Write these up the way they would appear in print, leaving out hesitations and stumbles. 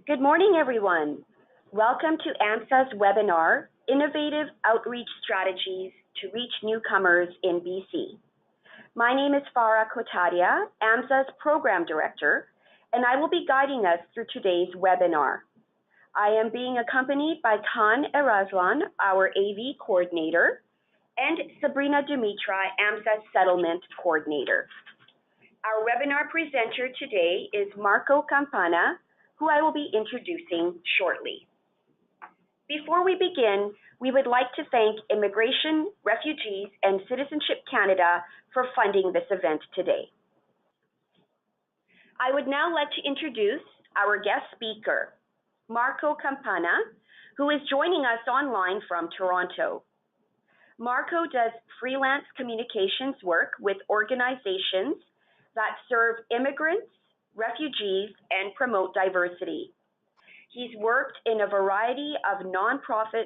Good morning, everyone. Welcome to AMSSA's webinar, Innovative Outreach Strategies to Reach Newcomers in BC. My name is Farah Kotadia, AMSSA's Program Director, and I will be guiding us through today's webinar. I am being accompanied by Khan Erazlan, our AV Coordinator, and Sabrina Dumitra, AMSSA Settlement Coordinator. Our webinar presenter today is Marco Campana, who I will be introducing shortly. Before we begin, we would like to thank Immigration, Refugees, and Citizenship Canada for funding this event today. I would now like to introduce our guest speaker, Marco Campana, who is joining us online from Toronto. Marco does freelance communications work with organizations that serve immigrants, refugees, and promote diversity. He's worked in a variety of nonprofit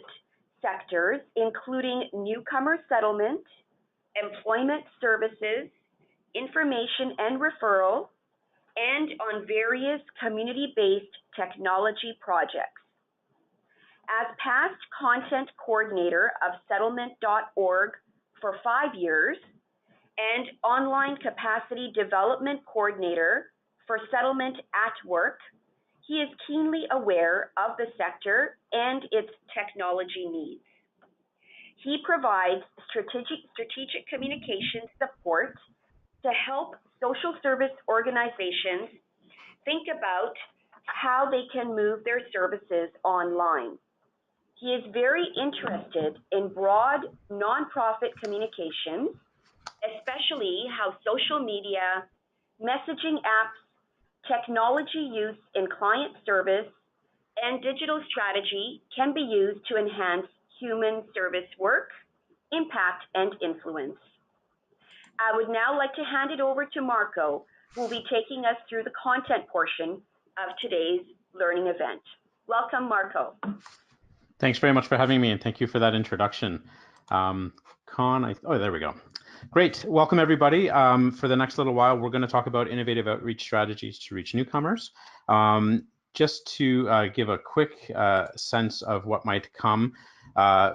sectors, including newcomer settlement, employment services, information and referral, and on various community-based technology projects. As past content coordinator of settlement.org for 5 years, and online capacity development coordinator for Settlement at Work, he is keenly aware of the sector and its technology needs. He provides strategic communication support to help social service organizations think about how they can move their services online. He is very interested in broad nonprofit communications, especially how social media, messaging apps, technology use in client service, and digital strategy can be used to enhance human service work, impact, and influence. I would now like to hand it over to Marco, who will be taking us through the content portion of today's learning event. Welcome, Marco. Thanks very much for having me, and thank you for that introduction. There we go. Great. Welcome, everybody. For the next little while, we're going to talk about innovative outreach strategies to reach newcomers. Just to give a quick sense of what might come.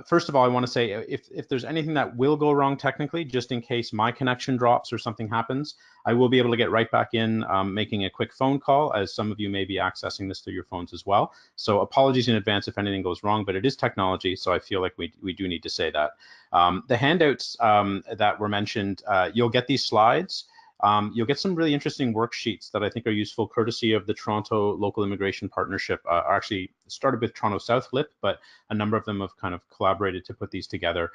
First of all, I want to say if there's anything that will go wrong technically, just in case my connection drops or something happens, I will be able to get right back in making a quick phone call, as some of you may be accessing this through your phones as well. So apologies in advance if anything goes wrong, but it is technology, so I feel like we do need to say that. The handouts that were mentioned, you'll get these slides. You'll get some really interesting worksheets that I think are useful, courtesy of the Toronto Local Immigration Partnership. Actually started with Toronto South LIP, but a number of them have kind of collaborated to put these together.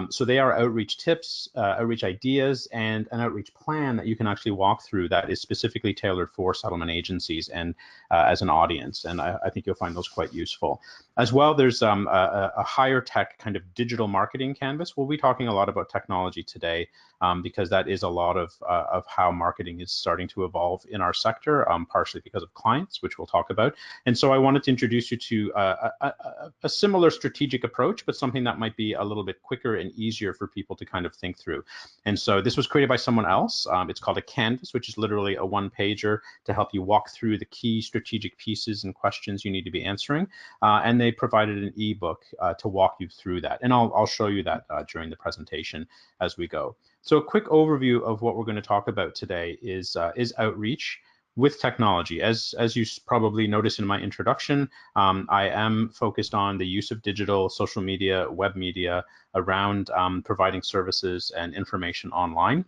So they are outreach tips, outreach ideas, and an outreach plan that you can actually walk through that is specifically tailored for settlement agencies and as an audience. And I think you'll find those quite useful. As well, there's a higher tech kind of digital marketing canvas. We'll be talking a lot about technology today because that is a lot of how marketing is starting to evolve in our sector, partially because of clients, which we'll talk about. And so I wanted to introduce you to a similar strategic approach, but something that might be a little bit quicker and easier for people to kind of think through. And so this was created by someone else. It's called a canvas, which is literally a one-pager to help you walk through the key strategic pieces and questions you need to be answering. And they provided an ebook to walk you through that. And I'll show you that during the presentation as we go. So a quick overview of what we're going to talk about today is outreach with technology. As you probably noticed in my introduction, I am focused on the use of digital, social media, web media around providing services and information online.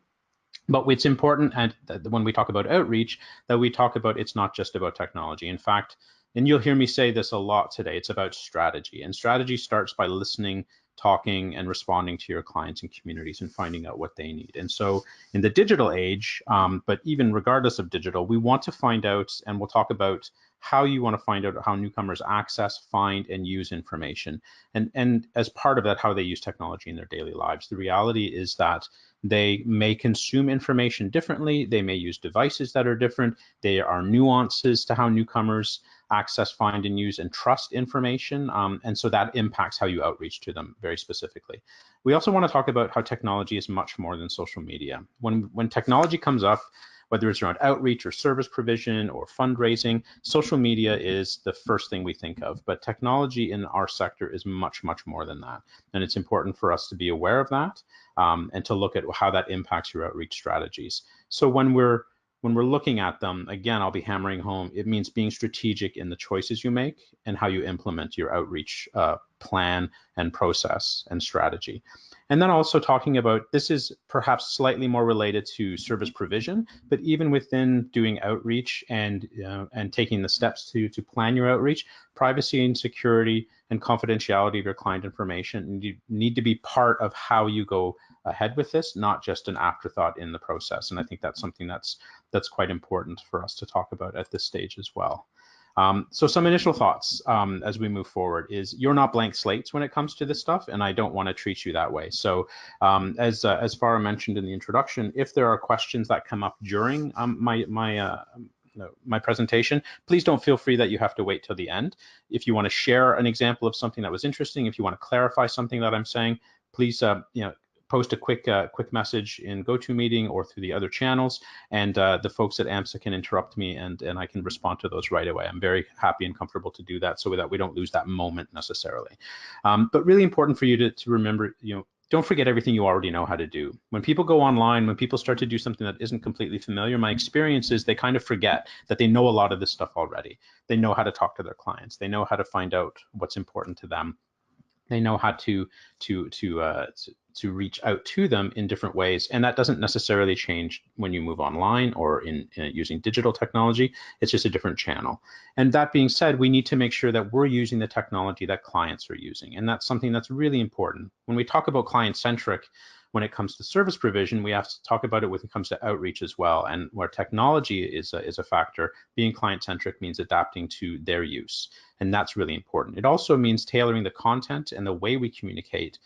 But it's important, and when we talk about outreach, that we talk about it's not just about technology. In fact, and you'll hear me say this a lot today, it's about strategy. And strategy starts by listening, talking, and responding to your clients and communities and finding out what they need. And so in the digital age, but even regardless of digital, we want to find out, and we'll talk about how you want to find out how newcomers access, find, and use information. And as part of that, how they use technology in their daily lives. The reality is that they may consume information differently. They may use devices that are different. There are nuances to how newcomers access, find, and use and trust information. And so that impacts how you outreach to them very specifically. We also want to talk about how technology is much more than social media. When technology comes up, whether it's around outreach or service provision or fundraising, social media is the first thing we think of. But technology in our sector is much, much more than that. And it's important for us to be aware of that and to look at how that impacts your outreach strategies. So when we're looking at them, again, I'll be hammering home, it means being strategic in the choices you make and how you implement your outreach plan and process and strategy. And then also talking about, this is perhaps slightly more related to service provision, but even within doing outreach and taking the steps to plan your outreach, privacy and security and confidentiality of your client information need to be part of how you go ahead with this, not just an afterthought in the process. And I think that's something that's quite important for us to talk about at this stage as well. So some initial thoughts as we move forward is, you're not blank slates when it comes to this stuff, and I don't want to treat you that way. So as Farah mentioned in the introduction, if there are questions that come up during my presentation, please don't feel free that you have to wait till the end. If you want to share an example of something that was interesting, if you want to clarify something that I'm saying, please post a quick message in GoToMeeting or through the other channels, and the folks at AMSSA can interrupt me and I can respond to those right away. I'm very happy and comfortable to do that so that we don't lose that moment necessarily. But really important for you to remember, don't forget everything you already know how to do. When people go online, when people start to do something that isn't completely familiar, my experience is they kind of forget that they know a lot of this stuff already. They know how to talk to their clients. They know how to find out what's important to them. They know how to reach out to them in different ways, and that doesn't necessarily change when you move online or in using digital technology. It's just a different channel. And that being said, we need to make sure that we're using the technology that clients are using, and that's something that's really important. When we talk about client-centric, when it comes to service provision, we have to talk about it when it comes to outreach as well. And where technology is a factor, being client-centric means adapting to their use. And that's really important. It also means tailoring the content and the way we communicate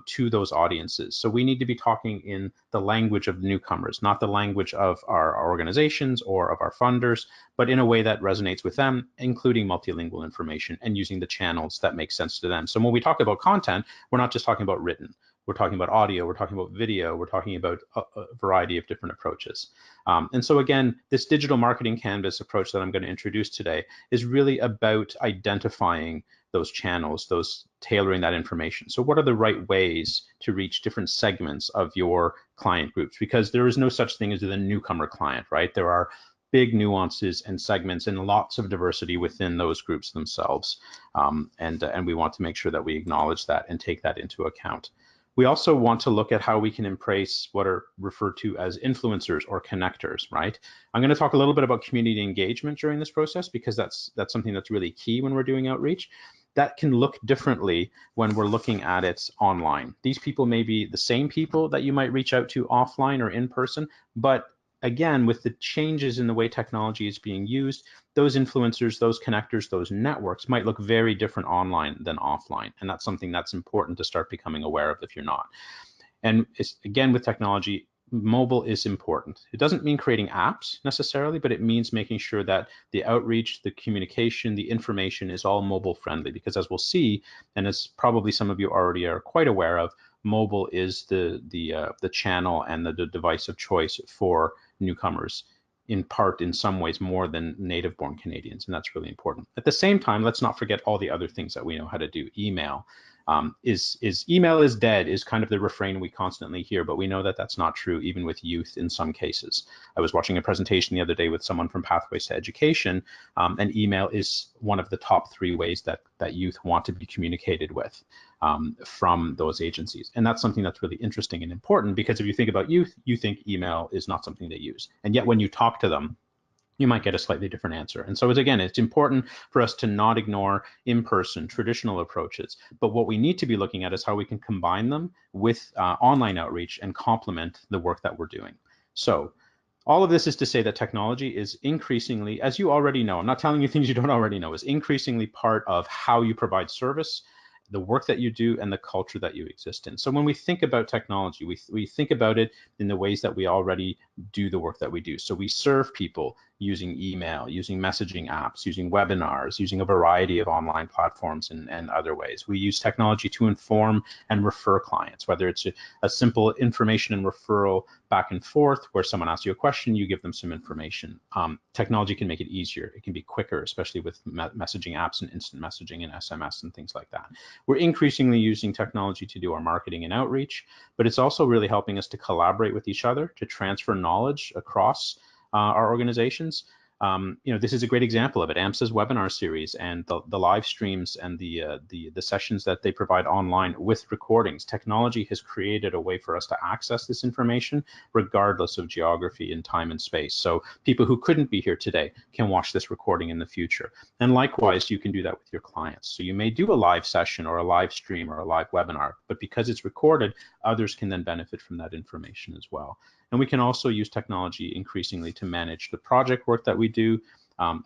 to those audiences. So we need to be talking in the language of newcomers, not the language of our organizations or of our funders, but in a way that resonates with them, including multilingual information and using the channels that make sense to them. So when we talk about content, we're not just talking about written. We're talking about audio, we're talking about video, we're talking about a variety of different approaches. And so again, this digital marketing canvas approach that I'm going to introduce today is really about identifying those channels, those tailoring that information. So what are the right ways to reach different segments of your client groups? Because there is no such thing as the newcomer client, right? There are big nuances and segments and lots of diversity within those groups themselves. And we want to make sure that we acknowledge that and take that into account. We also want to look at how we can embrace what are referred to as influencers or connectors, right? I'm going to talk a little bit about community engagement during this process because that's something that's really key when we're doing outreach. That can look differently when we're looking at it online. These people may be the same people that you might reach out to offline or in person, but again, with the changes in the way technology is being used, those influencers, those connectors, those networks might look very different online than offline. And that's something that's important to start becoming aware of if you're not. And it's, again, with technology, mobile is important. It doesn't mean creating apps necessarily, but it means making sure that the outreach, the communication, the information is all mobile friendly, because as we'll see, and as probably some of you already are quite aware of, mobile is the channel and the device of choice for newcomers, in part, in some ways, more than native-born Canadians, and that's really important. At the same time, let's not forget all the other things that we know how to do. Email. Email is dead is kind of the refrain we constantly hear, but we know that that's not true even with youth in some cases. I was watching a presentation the other day with someone from Pathways to Education, and email is one of the top 3 ways that youth want to be communicated with from those agencies. And that's something that's really interesting and important, because if you think about youth, you think email is not something they use. And yet when you talk to them, you might get a slightly different answer. And so again, it's important for us to not ignore in-person traditional approaches, but what we need to be looking at is how we can combine them with online outreach and complement the work that we're doing. So all of this is to say that technology is increasingly, as you already know, I'm not telling you things you don't already know, is increasingly part of how you provide service, the work that you do, and the culture that you exist in. So when we think about technology, we think about it in the ways that we already do the work that we do. So we serve people using email, using messaging apps, using webinars, using a variety of online platforms and other ways. We use technology to inform and refer clients, whether it's a simple information and referral back and forth where someone asks you a question, you give them some information. Technology can make it easier. It can be quicker, especially with messaging apps and instant messaging and SMS and things like that. We're increasingly using technology to do our marketing and outreach, but it's also really helping us to collaborate with each other, to transfer knowledge across our organizations. This is a great example of it. AMSSA's webinar series and the live streams and the sessions that they provide online with recordings. Technology has created a way for us to access this information regardless of geography and time and space. So people who couldn't be here today can watch this recording in the future. And likewise, you can do that with your clients. So you may do a live session or a live stream or a live webinar, but because it's recorded, others can then benefit from that information as well. And we can also use technology increasingly to manage the project work that we do,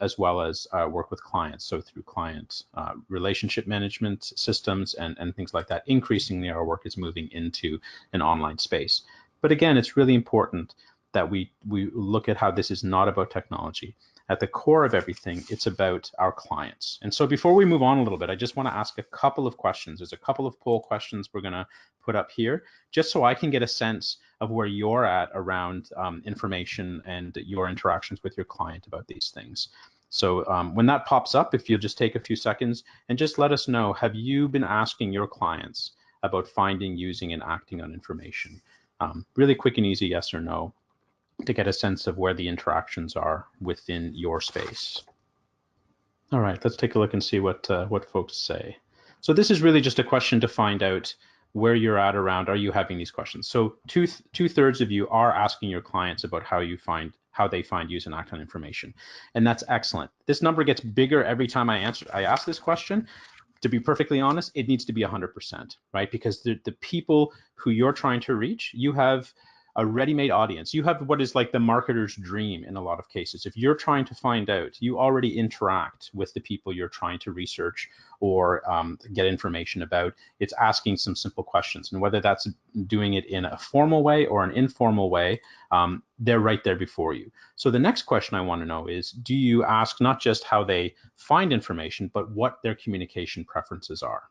as well as work with clients. So through client relationship management systems and things like that, increasingly our work is moving into an online space. But again, it's really important that we look at how this is not about technology. At the core of everything, it's about our clients. And so before we move on a little bit, I just want to ask a couple of questions. There's a couple of poll questions we're going to put up here, just so I can get a sense of where you're at around information and your interactions with your client about these things. So when that pops up, if you'll just take a few seconds and just let us know, have you been asking your clients about finding, using, and acting on information? Really quick and easy yes or no, to get a sense of where the interactions are within your space. All right, let's take a look and see what folks say. So this is really just a question to find out where you're at around, are you having these questions? So two-thirds of you are asking your clients about how they find, use, and act on information. And that's excellent. This number gets bigger every time I ask this question. To be perfectly honest, it needs to be 100%, right? Because the people who you're trying to reach, you have a ready-made audience. You have what is like the marketer's dream in a lot of cases. If you're trying to find out, you already interact with the people you're trying to research or get information about. It's asking some simple questions. And whether that's doing it in a formal way or an informal way, they're right there before you. So the next question I want to know is, do you ask not just how they find information, but what their communication preferences are?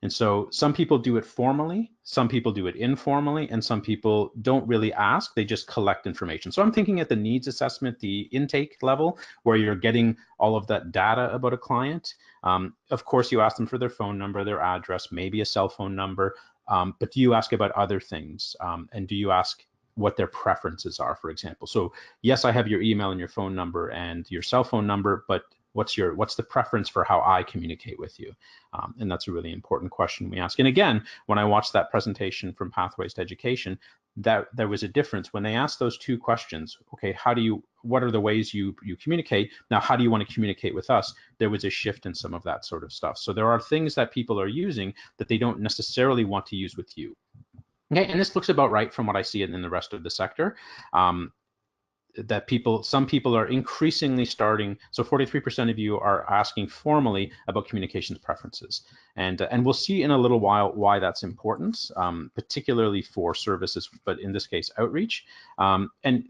And so some people do it formally, some people do it informally, and some people don't really ask, they just collect information. So I'm thinking at the needs assessment, the intake level, where you're getting all of that data about a client. Of course, you ask them for their phone number, their address, maybe a cell phone number, but do you ask about other things? And do you ask what their preferences are, for example? So yes, I have your email and your phone number and your cell phone number, but what's the preference for how I communicate with you? And that's a really important question we ask. And again, when I watched that presentation from Pathways to Education, that there was a difference when they asked those two questions. Okay, what are the ways you communicate? Now, how do you want to communicate with us? There was a shift in some of that sort of stuff. So there are things that people are using that they don't necessarily want to use with you. Okay, and this looks about right from what I see in the rest of the sector. That some people are increasingly starting, so 43% of you are asking formally about communications preferences. And we'll see in a little while why that's important, particularly for services, but in this case, outreach. And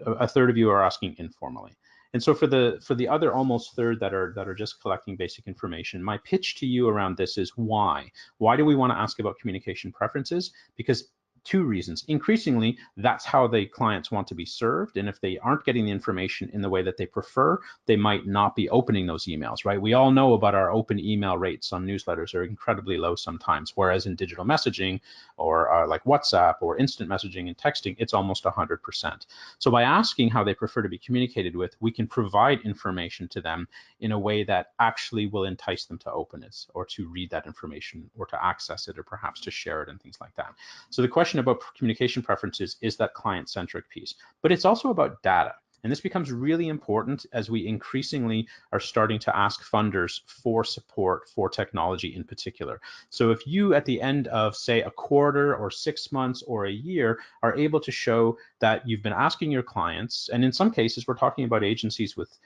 a third of you are asking informally. And so for the other almost third that are just collecting basic information, my pitch to you around this is why? Why do we want to ask about communication preferences? Because two reasons. Increasingly, that's how the clients want to be served. And if they aren't getting the information in the way that they prefer, they might not be opening those emails, right? We all know about our open email rates on newsletters are incredibly low sometimes, whereas in digital messaging or like WhatsApp or instant messaging and texting, it's almost 100%. So by asking how they prefer to be communicated with, we can provide information to them in a way that actually will entice them to open it or to read that information or to access it or perhaps to share it and things like that. So the question about communication preferences is that client-centric piece, but it's also about data. And this becomes really important as we increasingly are starting to ask funders for support for technology in particular. So if you at the end of say a quarter or 6 months or a year are able to show that you've been asking your clients, and in some cases we're talking about agencies with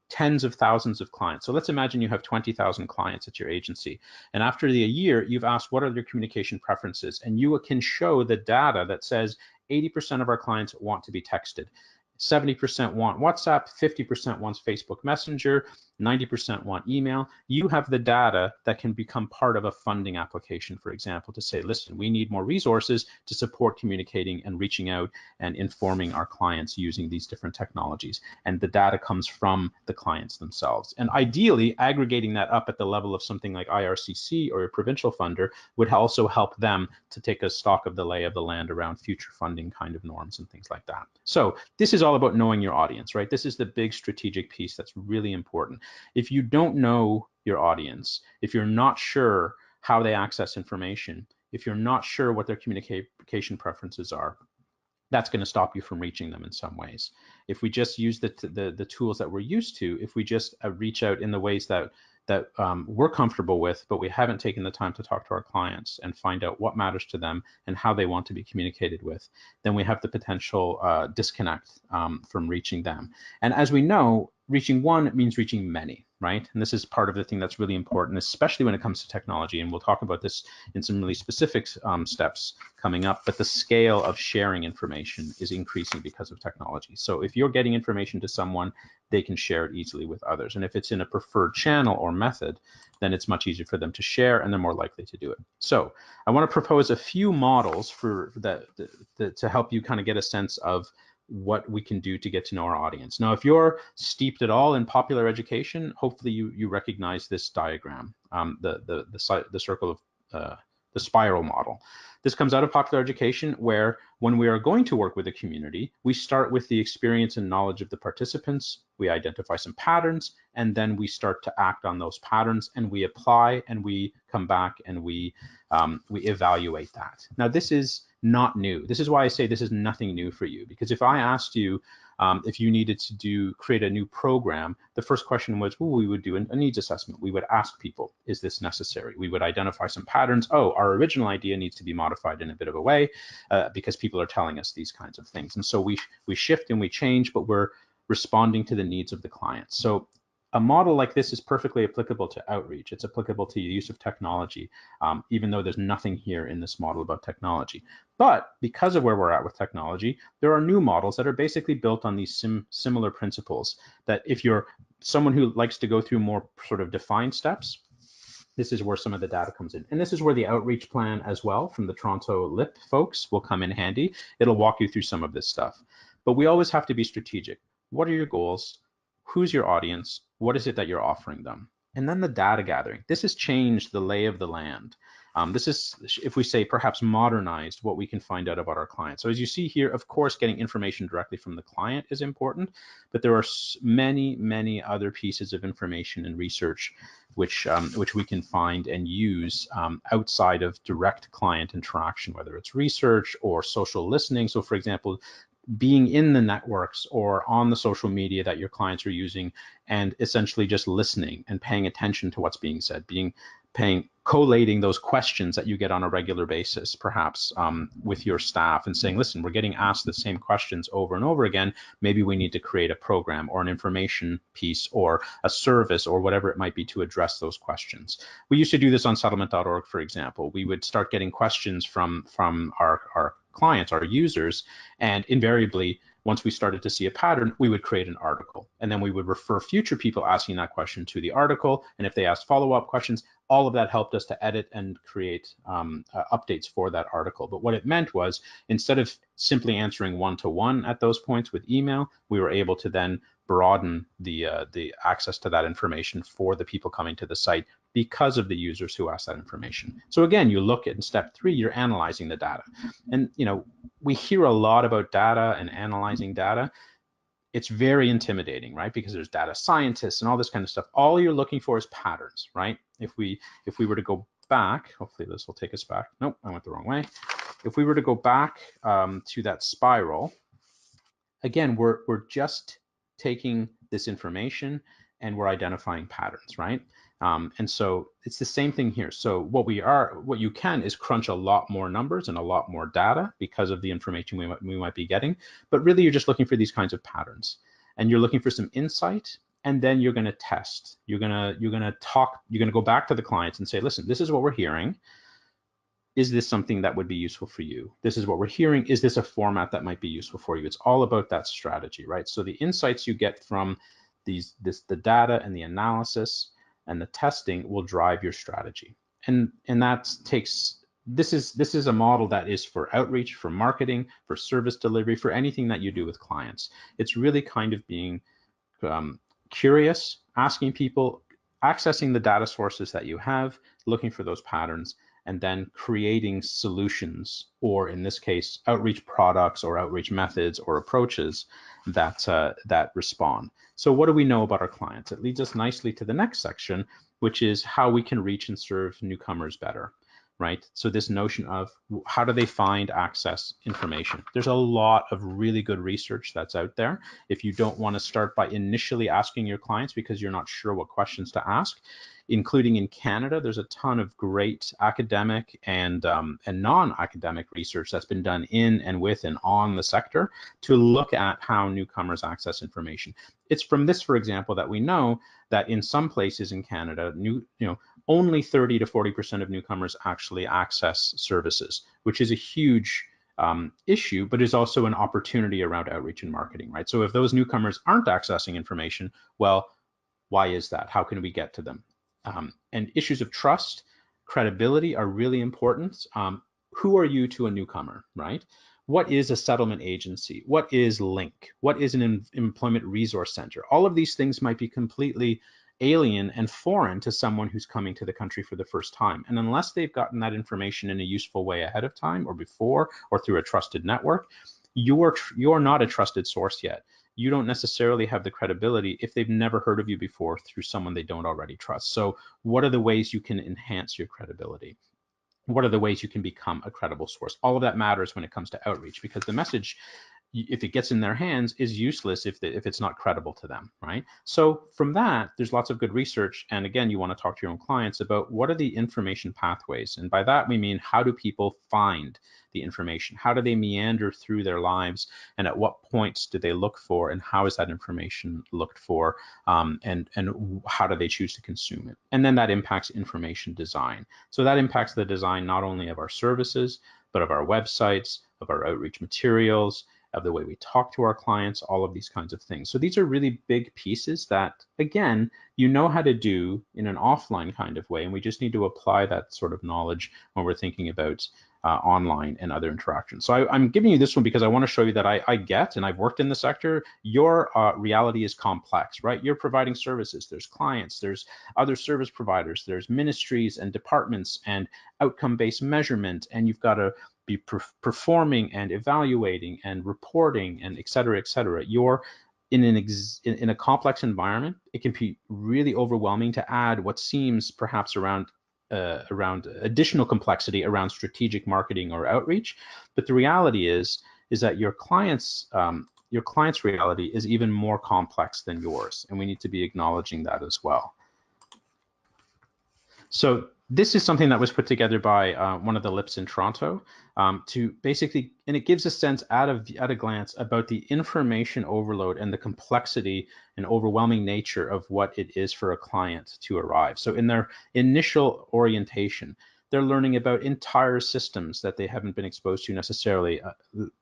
tens of thousands of clients. So let's imagine you have 20,000 clients at your agency. And after the year, you've asked what are their communication preferences? And you can show the data that says 80% of our clients want to be texted. 70% want WhatsApp, 50% wants Facebook Messenger, 90% want email. You have the data that can become part of a funding application, for example, to say, listen, we need more resources to support communicating and reaching out and informing our clients using these different technologies. And the data comes from the clients themselves. And ideally, aggregating that up at the level of something like IRCC or a provincial funder would also help them to take a stock of the lay of the land around future funding kind of norms and things like that. So this is all about knowing your audience, right? This is the big strategic piece that's really important. If you don't know your audience, if you're not sure how they access information, if you're not sure what their communication preferences are, that's going to stop you from reaching them in some ways. If we just use the tools that we're used to, if we just reach out in the ways that we're comfortable with, but we haven't taken the time to talk to our clients and find out what matters to them and how they want to be communicated with, then we have the potential disconnect from reaching them. And as we know, reaching one means reaching many, right? And this is part of the thing that's really important, especially when it comes to technology. And we'll talk about this in some really specific steps coming up, but the scale of sharing information is increasing because of technology. So if you're getting information to someone, they can share it easily with others. And if it's in a preferred channel or method, then it's much easier for them to share and they're more likely to do it. So I want to propose a few models for that to help you kind of get a sense of what we can do to get to know our audience. Now, if you're steeped at all in popular education, hopefully you recognize this diagram, the circle of the spiral model. This comes out of popular education, where when we are going to work with a community, we start with the experience and knowledge of the participants, we identify some patterns, and then we start to act on those patterns, and we apply, and we come back, and we evaluate that. Now, this is not new. This is why I say this is nothing new for you, because if I asked you if you needed to create a new program, the first question was, well, we would do a needs assessment. We would ask people, is this necessary? We would identify some patterns. Oh, our original idea needs to be modified in a bit of a way because people are telling us these kinds of things. And so we shift and we change, but we're responding to the needs of the client. So a model like this is perfectly applicable to outreach. It's applicable to the use of technology, even though there's nothing here in this model about technology. But because of where we're at with technology, there are new models that are basically built on these similar principles, that if you're someone who likes to go through more sort of defined steps, this is where some of the data comes in. And this is where the outreach plan as well from the Toronto LIP folks will come in handy. It'll walk you through some of this stuff. But we always have to be strategic. What are your goals? Who's your audience? What is it that you're offering them? And then the data gathering. This has changed the lay of the land. This is, if we say, perhaps modernized what we can find out about our clients. So as you see here, of course, getting information directly from the client is important, but there are many, many other pieces of information and research which we can find and use outside of direct client interaction, whether it's research or social listening. So for example, being in the networks or on the social media that your clients are using and essentially just listening and paying attention to what's being said, collating those questions that you get on a regular basis, perhaps with your staff, and saying, listen, we're getting asked the same questions over and over again. Maybe we need to create a program or an information piece or a service or whatever it might be to address those questions. We used to do this on settlement.org, for example. We would start getting questions from our clients, our users, and invariably, once we started to see a pattern, we would create an article, and then we would refer future people asking that question to the article. And if they asked follow-up questions, all of that helped us to edit and create updates for that article. But what it meant was, instead of simply answering one-to-one at those points with email, we were able to then broaden the access to that information for the people coming to the site because of the users who asked that information. So again, you look at in step 3, you're analyzing the data. And we hear a lot about data and analyzing data. It's very intimidating, right? Because there's data scientists and all this kind of stuff. All you're looking for is patterns, right? If we were to go back, hopefully this will take us back. Nope, I went the wrong way. If we were to go back to that spiral, again, we're just taking this information and we're identifying patterns, right? And so it's the same thing here. So what you can is crunch a lot more numbers and a lot more data because of the information we might be getting, but really you're just looking for these kinds of patterns, and you're looking for some insight, and then you're going to test. You're going to go back to the clients and say, listen, this is what we're hearing. is this something that would be useful for you? This is what we're hearing. Is this a format that might be useful for you? It's all about that strategy, right? So the insights you get from the data and the analysis and the testing will drive your strategy. And this is a model that is for outreach, for marketing, for service delivery, for anything that you do with clients. It's really kind of being curious, asking people, accessing the data sources that you have, looking for those patterns, and then creating solutions, or in this case, outreach products or outreach methods or approaches that respond. So what do we know about our clients? It leads us nicely to the next section, which is how we can reach and serve newcomers better, right? So this notion of how do they find, access information? There's a lot of really good research that's out there. If you don't want to start by initially asking your clients because you're not sure what questions to ask, including in Canada, there's a ton of great academic and non-academic research that's been done in and with and on the sector to look at how newcomers access information. It's from this, for example, that we know that in some places in Canada, only 30 to 40% of newcomers actually access services, which is a huge issue, but is also an opportunity around outreach and marketing, right? So if those newcomers aren't accessing information, well, why is that? How can we get to them? And issues of trust, credibility are really important. Who are you to a newcomer, right? What is a settlement agency? What is LINC? What is an employment resource center? All of these things might be completely alien and foreign to someone who's coming to the country for the first time. And unless they've gotten that information in a useful way ahead of time or before or through a trusted network, you're not a trusted source yet. You don't necessarily have the credibility if they've never heard of you before through someone they don't already trust. So what are the ways you can enhance your credibility? What are the ways you can become a credible source? All of that matters when it comes to outreach, because the message, if it gets in their hands, is useless if it's not credible to them, right? So from that, there's lots of good research. And again, you want to talk to your own clients about what are the information pathways. And by that, we mean, how do people find the information? How do they meander through their lives? And at what points do they look for? And how is that information looked for? And how do they choose to consume it? And then that impacts information design. So that impacts the design not only of our services, but of our websites, of our outreach materials, of the way we talk to our clients, all of these kinds of things. So these are really big pieces that, again, you know how to do in an offline kind of way, and we just need to apply that sort of knowledge when we're thinking about online and other interactions. So I'm giving you this one because I want to show you that I get, and I've worked in the sector, your reality is complex, right? You're providing services, there's clients, there's other service providers, there's ministries and departments and outcome-based measurement, and you've got to be performing and evaluating and reporting and et cetera, et cetera. You're in a complex environment. It can be really overwhelming to add what seems perhaps around additional complexity around strategic marketing or outreach. But the reality is that your client's reality is even more complex than yours, and we need to be acknowledging that as well. So this is something that was put together by one of the LIPs in Toronto to basically, and it gives a sense at a glance about the information overload and the complexity and overwhelming nature of what it is for a client to arrive. So in their initial orientation, they're learning about entire systems that they haven't been exposed to necessarily.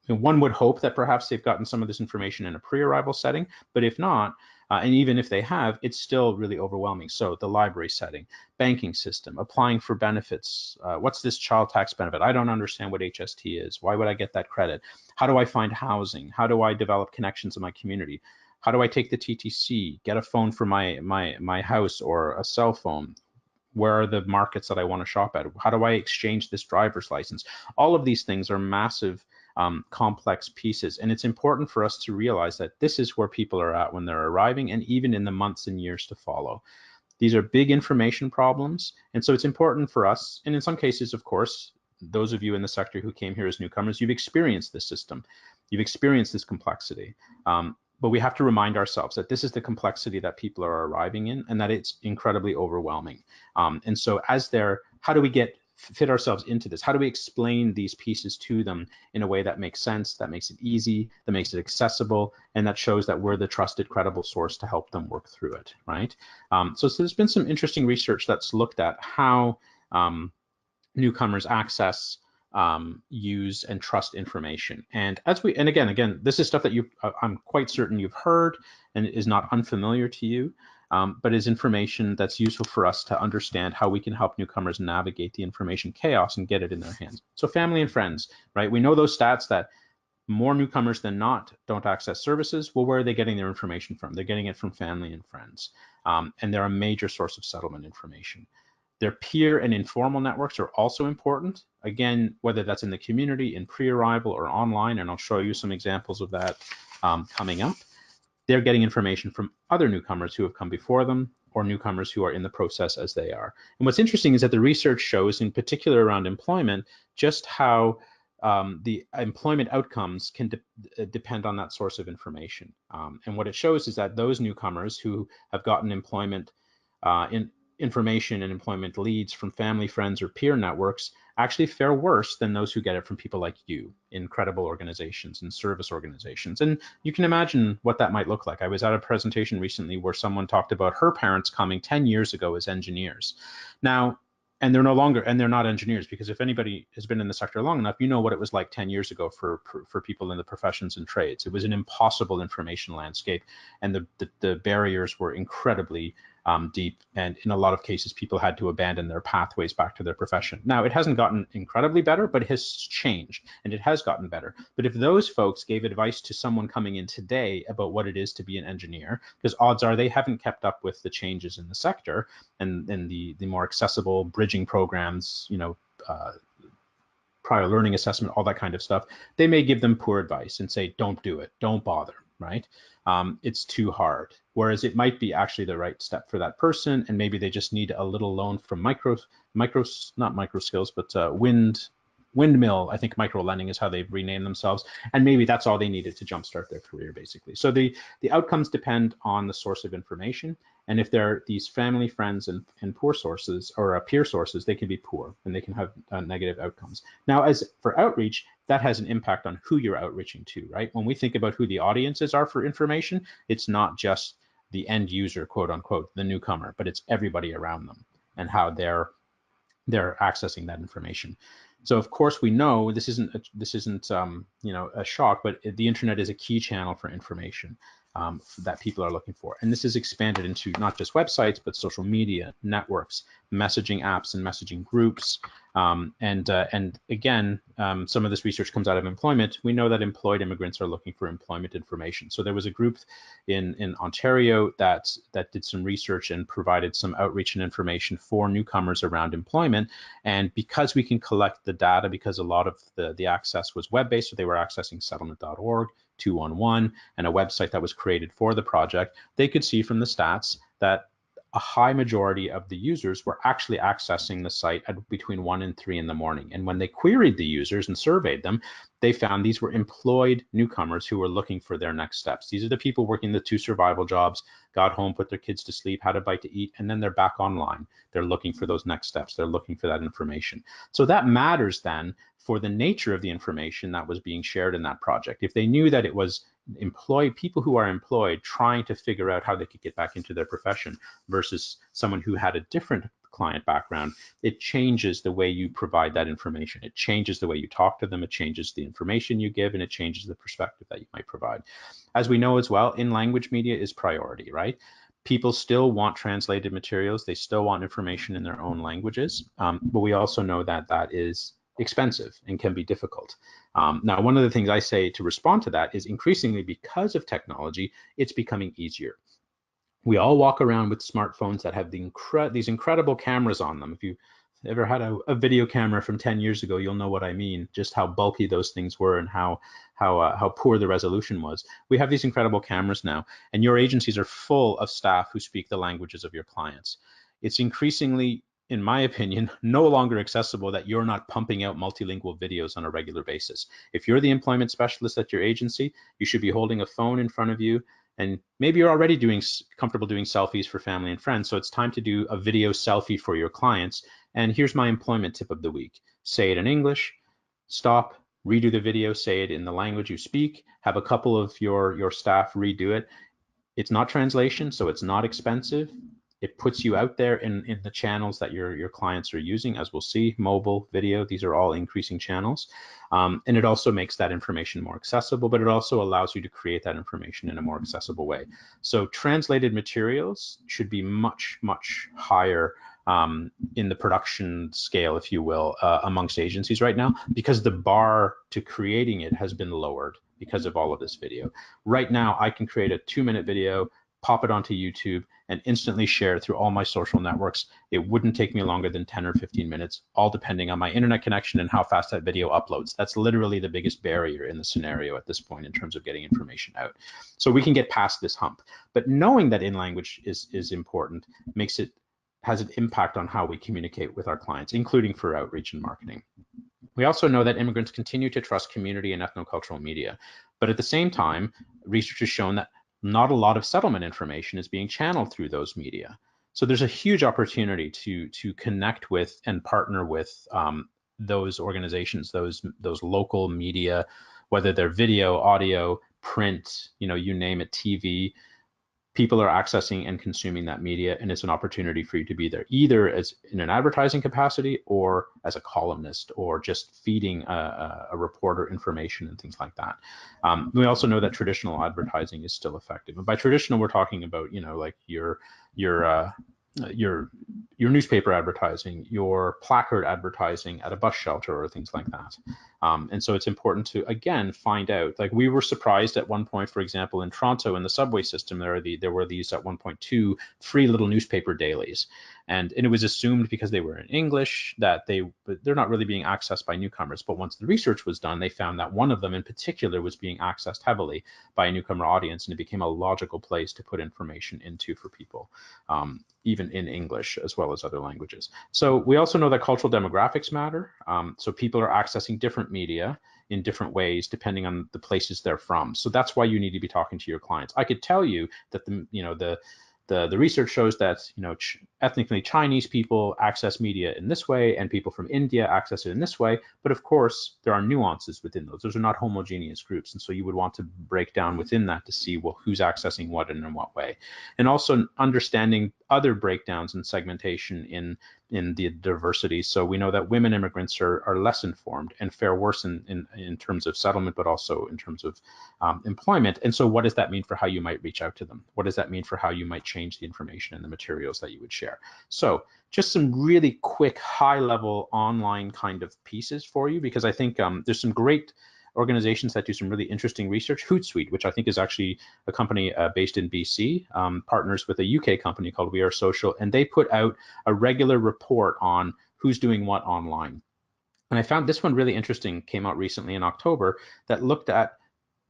One would hope that perhaps they've gotten some of this information in a pre-arrival setting, but if not, and even if they have, it's still really overwhelming. So the library setting, banking system, applying for benefits. What's this child tax benefit? I don't understand what HST is. Why would I get that credit? How do I find housing? How do I develop connections in my community? How do I take the TTC, get a phone for my house or a cell phone? Where are the markets that I want to shop at? How do I exchange this driver's license? All of these things are massive, complex pieces. And it's important for us to realize that this is where people are at when they're arriving, and even in the months and years to follow. These are big information problems. And so it's important for us, and in some cases, of course, those of you in the sector who came here as newcomers, you've experienced this system. You've experienced this complexity. But we have to remind ourselves that this is the complexity that people are arriving in, and that it's incredibly overwhelming. And so how do we fit ourselves into this? How do we explain these pieces to them in a way that makes sense, that makes it easy, that makes it accessible, and that shows that we're the trusted, credible source to help them work through it, right? So there's been some interesting research that's looked at how newcomers access, use, and trust information. And again, this is stuff that I'm quite certain you've heard and is not unfamiliar to you, but is information that's useful for us to understand how we can help newcomers navigate the information chaos and get it in their hands. So family and friends, right? We know those stats that more newcomers than not don't access services. Well, where are they getting their information from? They're getting it from family and friends. And they're a major source of settlement information. Their peer and informal networks are also important. Again, whether that's in the community, in pre-arrival, or online, and I'll show you some examples of that coming up. They're getting information from other newcomers who have come before them, or newcomers who are in the process as they are. And what's interesting is that the research shows, in particular around employment, just how the employment outcomes can depend on that source of information. And what it shows is that those newcomers who have gotten employment information and employment leads from family, friends, or peer networks actually fare worse than those who get it from people like you in credible organizations and service organizations. And you can imagine what that might look like. I was at a presentation recently where someone talked about her parents coming 10 years ago as engineers. Now, and they're not engineers, because if anybody has been in the sector long enough, you know what it was like 10 years ago for people in the professions and trades. It was an impossible information landscape, and the barriers were incredibly deep, and in a lot of cases, people had to abandon their pathways back to their profession. Now, it hasn't gotten incredibly better, but it has changed, and it has gotten better. But if those folks gave advice to someone coming in today about what it is to be an engineer, because odds are they haven't kept up with the changes in the sector and the more accessible bridging programs, prior learning assessment, all that kind of stuff, they may give them poor advice and say, don't do it, don't bother, right? It's too hard. Whereas it might be actually the right step for that person, and maybe they just need a little loan from windmill, I think micro lending is how they've renamed themselves, and maybe that's all they needed to jumpstart their career, basically. So the outcomes depend on the source of information, and if they're these family, friends, and poor sources, or peer sources, they can be poor, and they can have negative outcomes. Now, as for outreach, that has an impact on who you're outreaching to, right? When we think about who the audiences are for information, it's not just the end user, quote unquote, the newcomer, but it's everybody around them and how they're accessing that information. So of course we know this isn't a shock, but the internet is a key channel for information that people are looking for. And this is expanded into not just websites, but social media, networks, messaging apps, and messaging groups. And again, some of this research comes out of employment. We know that employed immigrants are looking for employment information. So there was a group in Ontario that did some research and provided some outreach and information for newcomers around employment. And because we can collect the data, because a lot of the access was web-based, so they were accessing settlement.org, 211, and a website that was created for the project, they could see from the stats that a high majority of the users were actually accessing the site at between 1 and 3 in the morning. And when they queried the users and surveyed them, they found these were employed newcomers who were looking for their next steps. These are the people working the 2 survival jobs, got home, put their kids to sleep, had a bite to eat, and then they're back online. They're looking for those next steps. They're looking for that information. So that matters then for the nature of the information that was being shared in that project. If they knew that it was people who are employed trying to figure out how they could get back into their profession versus someone who had a different client background, it changes the way you provide that information. It changes the way you talk to them. It changes the information you give, and it changes the perspective that you might provide. As we know as well, in-language media is priority, right? People still want translated materials. They still want information in their own languages, but we also know that that is expensive and can be difficult. Now, one of the things I say to respond to that is increasingly because of technology, it's becoming easier. We all walk around with smartphones that have these incredible cameras on them. If you ever had a video camera from 10 years ago, you'll know what I mean, just how bulky those things were and how poor the resolution was. We have these incredible cameras now, and your agencies are full of staff who speak the languages of your clients. It's increasingly, in my opinion, no longer accessible that you're not pumping out multilingual videos on a regular basis. If you're the employment specialist at your agency, you should be holding a phone in front of you, and maybe you're already comfortable doing selfies for family and friends, so it's time to do a video selfie for your clients. And here's my employment tip of the week. Say it in English, stop, redo the video, say it in the language you speak, have a couple of your staff redo it. It's not translation, so it's not expensive. It puts you out there in the channels that your clients are using, as we'll see, mobile, video, these are all increasing channels. And it also makes that information more accessible, but it also allows you to create that information in a more accessible way. So translated materials should be much, much higher in the production scale, if you will, amongst agencies right now, because the bar to creating it has been lowered because of all of this video. Right now, I can create a 2-minute video, pop it onto YouTube, and instantly share it through all my social networks. It wouldn't take me longer than 10 or 15 minutes, all depending on my internet connection and how fast that video uploads. That's literally the biggest barrier in the scenario at this point in terms of getting information out. So we can get past this hump. But knowing that in language is important has an impact on how we communicate with our clients, including for outreach and marketing. We also know that immigrants continue to trust community and ethnocultural media, but at the same time, research has shown that not a lot of settlement information is being channeled through those media. So there's a huge opportunity to connect with and partner with those organizations, those local media, whether they're video, audio, print, you name it, TV. People are accessing and consuming that media, and it's an opportunity for you to be there, either as in an advertising capacity or as a columnist, or just feeding a reporter information and things like that. We also know that traditional advertising is still effective, and by traditional, we're talking about like your newspaper advertising, your placard advertising at a bus shelter, or things like that. And so it's important to, again, find out, like we were surprised at one point, for example, in Toronto in the subway system, there were these at one point 2 free little newspaper dailies. And it was assumed because they were in English that they're not really being accessed by newcomers. But once the research was done, they found that one of them in particular was being accessed heavily by a newcomer audience, and it became a logical place to put information into for people, even in English as well as other languages. So we also know that cultural demographics matter. So people are accessing different media in different ways depending on the places they're from. So that's why you need to be talking to your clients. I could tell you that the research shows that ethnically Chinese people access media in this way, and people from India access it in this way. But of course, there are nuances within those. Those are not homogeneous groups, and so you would want to break down within that to see, well, who's accessing what and in what way, and also understanding other breakdowns and segmentation in the diversity. So we know that women immigrants are less informed and fare worse in terms of settlement, but also in terms of employment. And so what does that mean for how you might reach out to them? What does that mean for how you might change the information and the materials that you would share? So just some really quick, high-level online kind of pieces for you, because I think there's some great organizations that do some really interesting research. Hootsuite, which I think is actually a company based in BC, partners with a UK company called We Are Social, and they put out a regular report on who's doing what online. And I found this one really interesting, came out recently in October, that looked at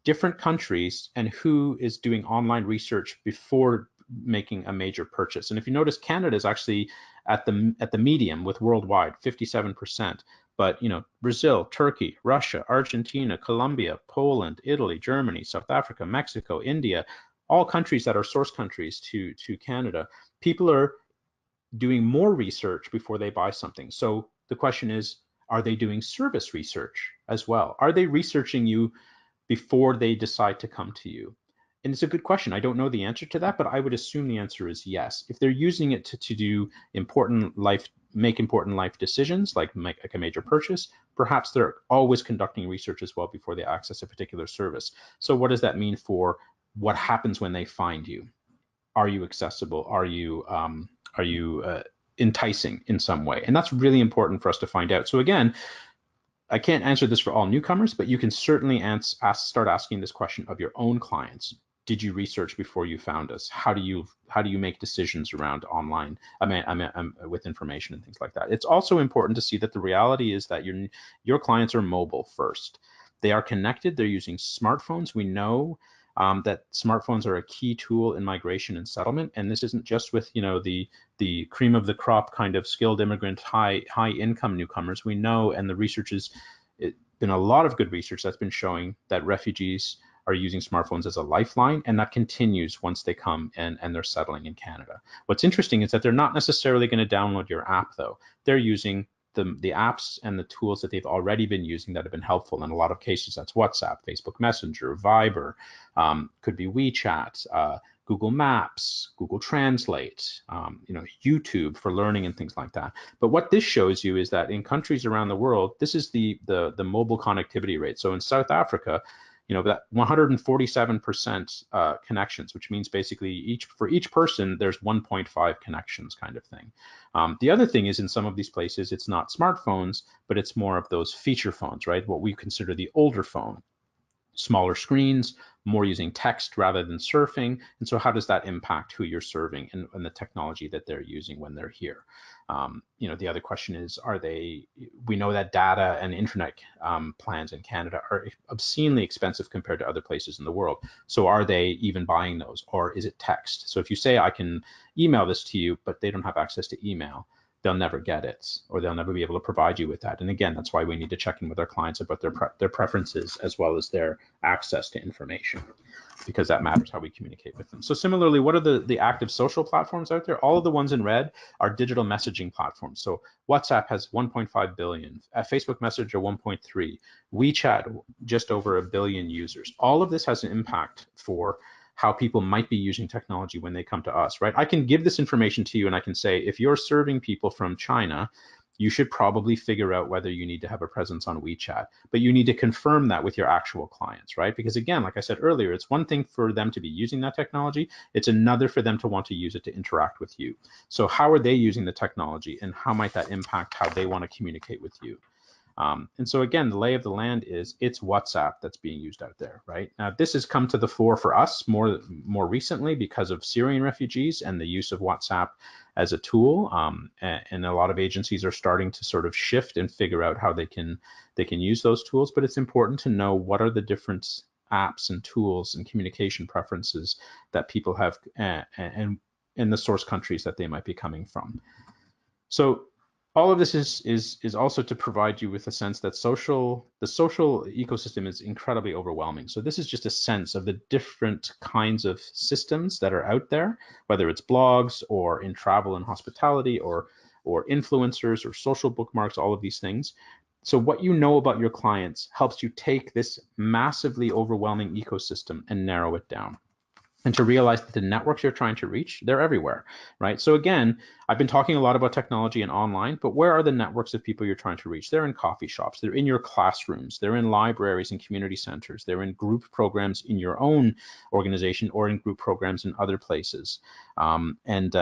different countries and who is doing online research before making a major purchase. And if you notice, Canada is actually at the medium with worldwide, 57%. But Brazil, Turkey, Russia, Argentina, Colombia, Poland, Italy, Germany, South Africa, Mexico, India, all countries that are source countries to Canada, people are doing more research before they buy something. So the question is, are they doing service research as well? Are they researching you before they decide to come to you? And it's a good question. I don't know the answer to that, but I would assume the answer is yes. If they're using it to do make important life decisions, like make a major purchase, perhaps they're always conducting research as well before they access a particular service. So what does that mean for what happens when they find you? Are you accessible? Are you enticing in some way? And that's really important for us to find out. So again, I can't answer this for all newcomers, but you can certainly start asking this question of your own clients. Did you research before you found us? How do you make decisions around online? With information and things like that. It's also important to see that the reality is that your clients are mobile first. They are connected. They're using smartphones. We know that smartphones are a key tool in migration and settlement, and this isn't just with the cream of the crop kind of skilled immigrant, high income newcomers. We know, and the research has been a lot of good research that's been showing that refugees are using smartphones as a lifeline, and that continues once they come and they're settling in Canada. What's interesting is that they're not necessarily going to download your app, though. They're using the apps and the tools that they've already been using that have been helpful. In a lot of cases, that's WhatsApp, Facebook Messenger, Viber, could be WeChat, Google Maps, Google Translate, YouTube for learning and things like that. But what this shows you is that in countries around the world, this is the mobile connectivity rate. So in South Africa, that 147% connections, which means basically for each person, there's 1.5 connections kind of thing. The other thing is in some of these places, it's not smartphones, but it's more of those feature phones, right? What we consider the older phone. Smaller screens, more using text rather than surfing. And so how does that impact who you're serving and the technology that they're using when they're here? The other question is, we know that data and internet plans in Canada are obscenely expensive compared to other places in the world. So are they even buying those, or is it text? So if you say, I can email this to you, but they don't have access to email, they'll never get it, or they'll never be able to provide you with that. And again, that's why we need to check in with our clients about their preferences as well as their access to information, because that matters how we communicate with them. So similarly, what are the active social platforms out there? All of the ones in red are digital messaging platforms. So WhatsApp has 1.5 billion, Facebook Messenger 1.3, WeChat just over 1 billion users. All of this has an impact for how people might be using technology when they come to us, right? I can give this information to you and I can say, if you're serving people from China, you should probably figure out whether you need to have a presence on WeChat, but you need to confirm that with your actual clients, right? Because again, like I said earlier, it's one thing for them to be using that technology, it's another for them to want to use it to interact with you. So how are they using the technology and how might that impact how they want to communicate with you? And so again, the lay of the land is it's WhatsApp that's being used out there, right? Now, this has come to the fore for us more recently because of Syrian refugees and the use of WhatsApp as a tool. And a lot of agencies are starting to sort of shift and figure out how they can use those tools. But it's important to know what are the different apps and tools and communication preferences that people have and in the source countries that they might be coming from. So all of this is also to provide you with a sense that the social ecosystem is incredibly overwhelming. So this is just a sense of the different kinds of systems that are out there, whether it's blogs or in travel and hospitality or influencers or social bookmarks, all of these things. So what you know about your clients helps you take this massively overwhelming ecosystem and narrow it down. And to realize that the networks you're trying to reach, they're everywhere, right? So again, I've been talking a lot about technology and online, but where are the networks of people you're trying to reach? They're in coffee shops, they're in your classrooms, they're in libraries and community centers, they're in group programs in your own organization or in group programs in other places, and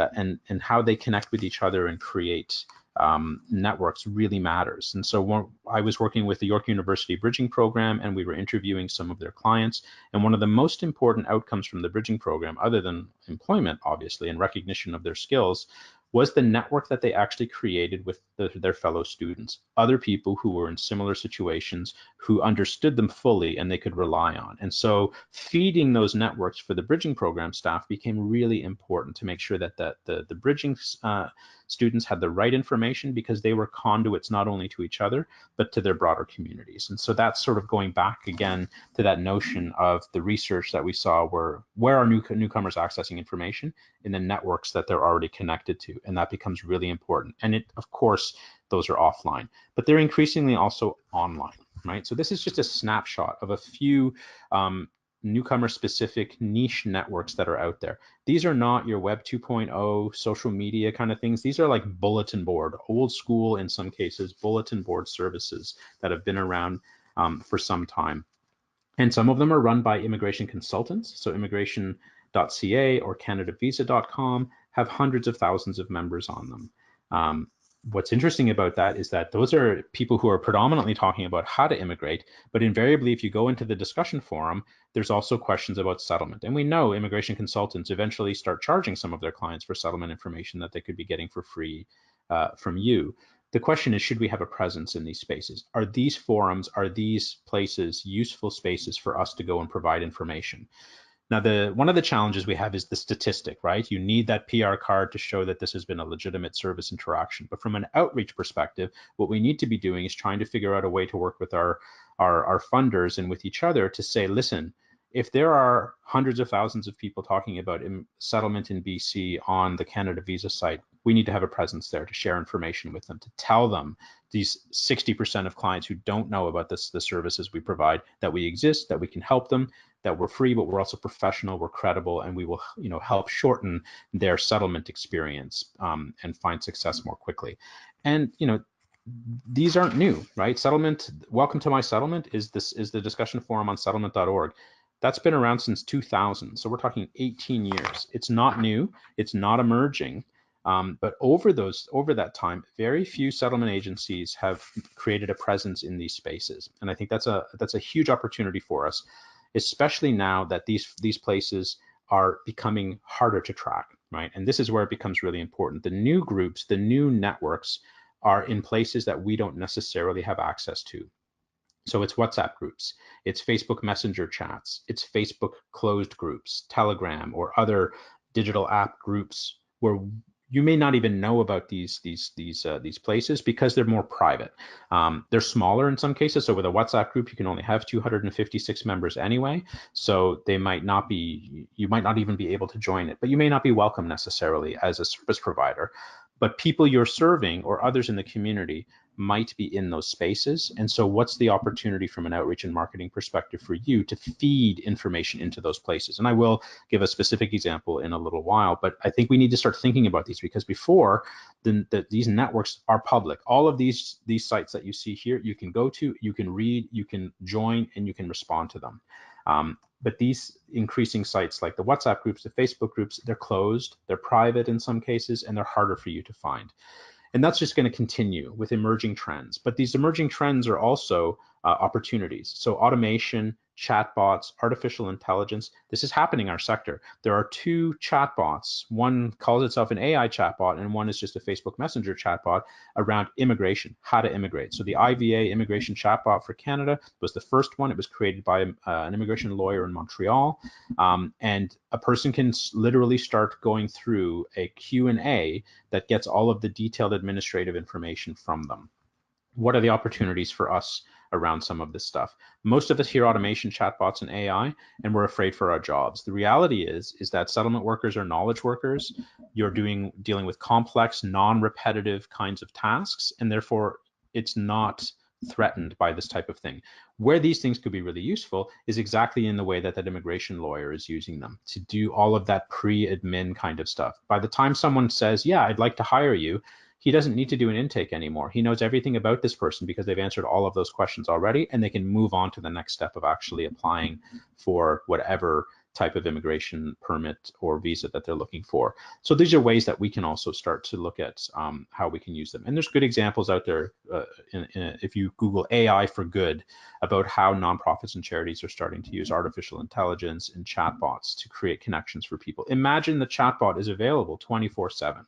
how they connect with each other and create networks really matters. And so I was working with the York University Bridging Program, and we were interviewing some of their clients. And one of the most important outcomes from the Bridging Program, other than employment, obviously, and recognition of their skills, was the network that they actually created with their fellow students, other people who were in similar situations, who understood them fully and they could rely on. And so feeding those networks for the Bridging Program staff became really important to make sure that the Bridging students had the right information, because they were conduits not only to each other, but to their broader communities. And so that's sort of going back again to that notion of the research that we saw where are newcomers accessing information in the networks that they're already connected to. And that becomes really important. And of course, those are offline, but they're increasingly also online, right? So this is just a snapshot of a few newcomer specific niche networks that are out there. These are not your web 2.0 social media kind of things. These are like bulletin board, old school in some cases, bulletin board services that have been around for some time. And some of them are run by immigration consultants. So immigration.ca or canadavisa.com have hundreds of thousands of members on them. What's interesting about that is that those are people who are predominantly talking about how to immigrate, but invariably, if you go into the discussion forum, there's also questions about settlement. And we know immigration consultants eventually start charging some of their clients for settlement information that they could be getting for free from you. The question is, should we have a presence in these spaces? Are these forums, are these places useful spaces for us to go and provide information? Now, one of the challenges we have is the statistic, right? You need that PR card to show that this has been a legitimate service interaction. But from an outreach perspective, what we need to be doing is trying to figure out a way to work with our funders and with each other to say, listen, if there are hundreds of thousands of people talking about settlement in BC on the Canada Visa site, we need to have a presence there to share information with them, to tell them, these 60% of clients who don't know about the services we provide, that we exist, that we can help them, that we're free, but we're also professional, we're credible, and we will, help shorten their settlement experience and find success more quickly. And these aren't new, right? Settlement, Welcome to My Settlement is the discussion forum on settlement.org. That's been around since 2000. So we're talking 18 years. It's not new, it's not emerging. But over that time, very few settlement agencies have created a presence in these spaces. And I think that's a huge opportunity for us, especially now that these places are becoming harder to track, right? And this is where it becomes really important. The new groups, the new networks are in places that we don't necessarily have access to. So it's WhatsApp groups, it's Facebook Messenger chats, it's Facebook closed groups, Telegram, or other digital app groups where you may not even know about these places because they're more private. They're smaller in some cases. So with a WhatsApp group, you can only have 256 members anyway. So you might not even be able to join it, but you may not be welcome necessarily as a service provider. But people you're serving or others in the community might be in those spaces. And so what's the opportunity from an outreach and marketing perspective for you to feed information into those places? And I will give a specific example in a little while, but I think we need to start thinking about these, because before these networks are public. All of these sites that you see here, you can go to, you can read, you can join, and you can respond to them. But these increasing sites like the WhatsApp groups, the Facebook groups, they're closed, they're private in some cases, and they're harder for you to find. And that's just going to continue with emerging trends. But these emerging trends are also opportunities. So automation, chatbots, artificial intelligence, this is happening in our sector. There are two chatbots. One calls itself an AI chatbot, and one is just a Facebook Messenger chatbot around immigration, how to immigrate. So the IVA immigration chatbot for Canada was the first one. It was created by an immigration lawyer in Montreal. And a person can literally start going through a Q&A that gets all of the detailed administrative information from them. What are the opportunities for us around some of this stuff? Most of us hear automation, chatbots, and AI, and we're afraid for our jobs. The reality is that settlement workers are knowledge workers. You're dealing with complex, non-repetitive kinds of tasks, and therefore it's not threatened by this type of thing. Where these things could be really useful is exactly in the way that immigration lawyer is using them to do all of that pre-admin kind of stuff. By the time someone says, yeah, I'd like to hire you, he doesn't need to do an intake anymore. He knows everything about this person because they've answered all of those questions already, and they can move on to the next step of actually applying for whatever type of immigration permit or visa that they're looking for. So these are ways that we can also start to look at how we can use them. And there's good examples out there if you Google AI for good about how nonprofits and charities are starting to use artificial intelligence and chatbots to create connections for people. Imagine the chatbot is available 24/7.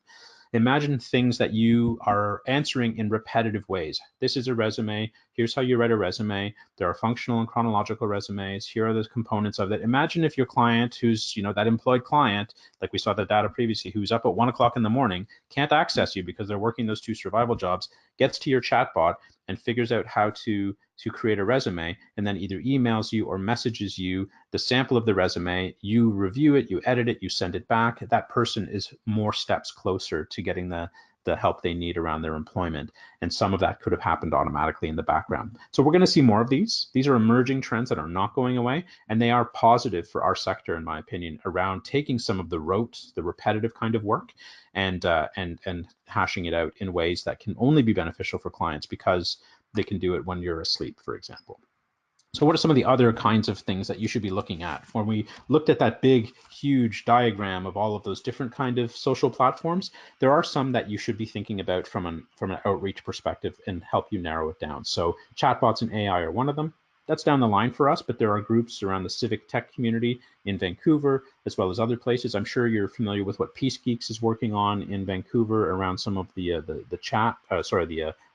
Imagine things that you are answering in repetitive ways. This is a resume. Here's how you write a resume. There are functional and chronological resumes. Here are the components of it. Imagine if your client, who's that employed client, like we saw the data previously, who's up at 1 o'clock in the morning, can't access you because they're working those two survival jobs, gets to your chatbot and figures out how to create a resume, and then either emails you or messages you the sample of the resume. You review it, you edit it, you send it back. That person is more steps closer to getting the help they need around their employment. And some of that could have happened automatically in the background. So we're going to see more of these. These are emerging trends that are not going away, and they are positive for our sector, in my opinion, around taking some of the rote, the repetitive kind of work and hashing it out in ways that can only be beneficial for clients because they can do it when you're asleep, for example. So what are some of the other kinds of things that you should be looking at? When we looked at that big, huge diagram of all of those different kind of social platforms, there are some that you should be thinking about from an outreach perspective and help you narrow it down. So chatbots and AI are one of them. That's down the line for us, but there are groups around the civic tech community in Vancouver, as well as other places. I'm sure you're familiar with what Peace Geeks is working on in Vancouver around some of the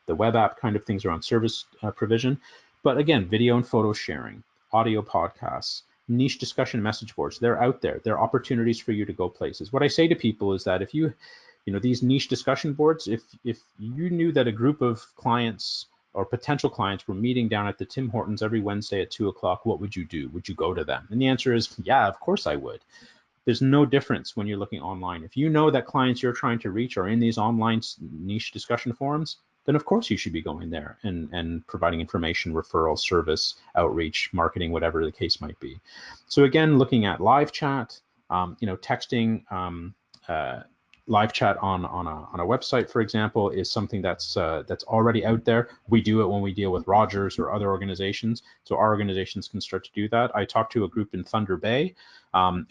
web app kind of things around service provision. But again, video and photo sharing, audio podcasts, niche discussion message boards, they're out there. They're opportunities for you to go places. What I say to people is that if these niche discussion boards, if you knew that a group of clients or potential clients were meeting down at the Tim Hortons every Wednesday at 2 o'clock, what would you do? Would you go to them? And the answer is, yeah, of course I would. There's no difference when you're looking online. If you know that clients you're trying to reach are in these online niche discussion forums, then of course you should be going there and providing information, referral, service, outreach, marketing, whatever the case might be. So again, looking at live chat, texting, live chat on a website, for example, is something that's already out there. We do it when we deal with Rogers or other organizations, so our organizations can start to do that. I talked to a group in Thunder Bay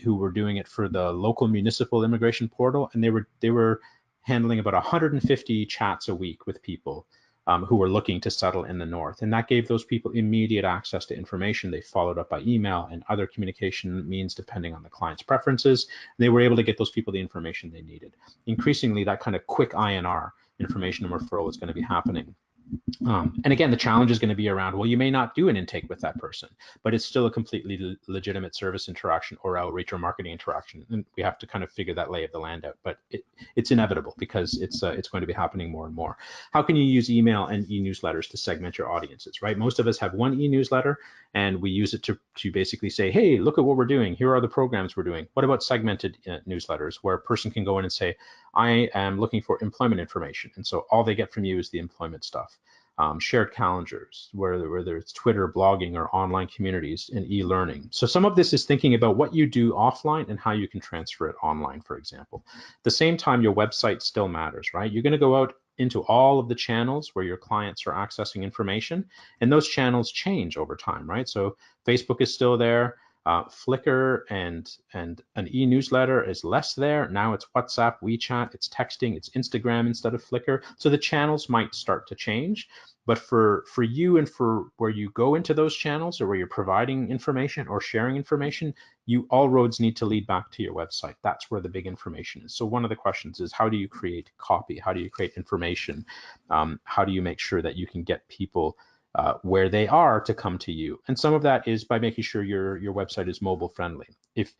who were doing it for the local municipal immigration portal, and they were handling about 150 chats a week with people who were looking to settle in the north, and that gave those people immediate access to information. They followed up by email and other communication means depending on the client's preferences. They were able to get those people the information they needed. Increasingly, that kind of quick INR, information and referral, is going to be happening. And again, the challenge is going to be around, well, you may not do an intake with that person, but it's still a completely legitimate service interaction or outreach or marketing interaction. And we have to kind of figure that lay of the land out, but it's inevitable because it's going to be happening more and more. How can you use email and e-newsletters to segment your audiences, right? Most of us have one e-newsletter and we use it to basically say, hey, look at what we're doing. Here are the programs we're doing. What about segmented newsletters where a person can go in and say, I am looking for employment information. And so all they get from you is the employment stuff. Shared calendars, whether it's Twitter, blogging, or online communities, and e-learning. So some of this is thinking about what you do offline and how you can transfer it online, for example. At the same time, your website still matters, right? You're going to go out into all of the channels where your clients are accessing information, and those channels change over time, right? So Facebook is still there. Flickr and an e-newsletter is less there. Now it's WhatsApp, WeChat, it's texting, it's Instagram instead of Flickr. So the channels might start to change, but for you and for where you go into those channels or where you're providing information or sharing information, all roads need to lead back to your website. That's where the big information is. So one of the questions is, how do you create copy? How do you create information? How do you make sure that you can get people where they are to come to you? And some of that is by making sure your website is mobile friendly. If,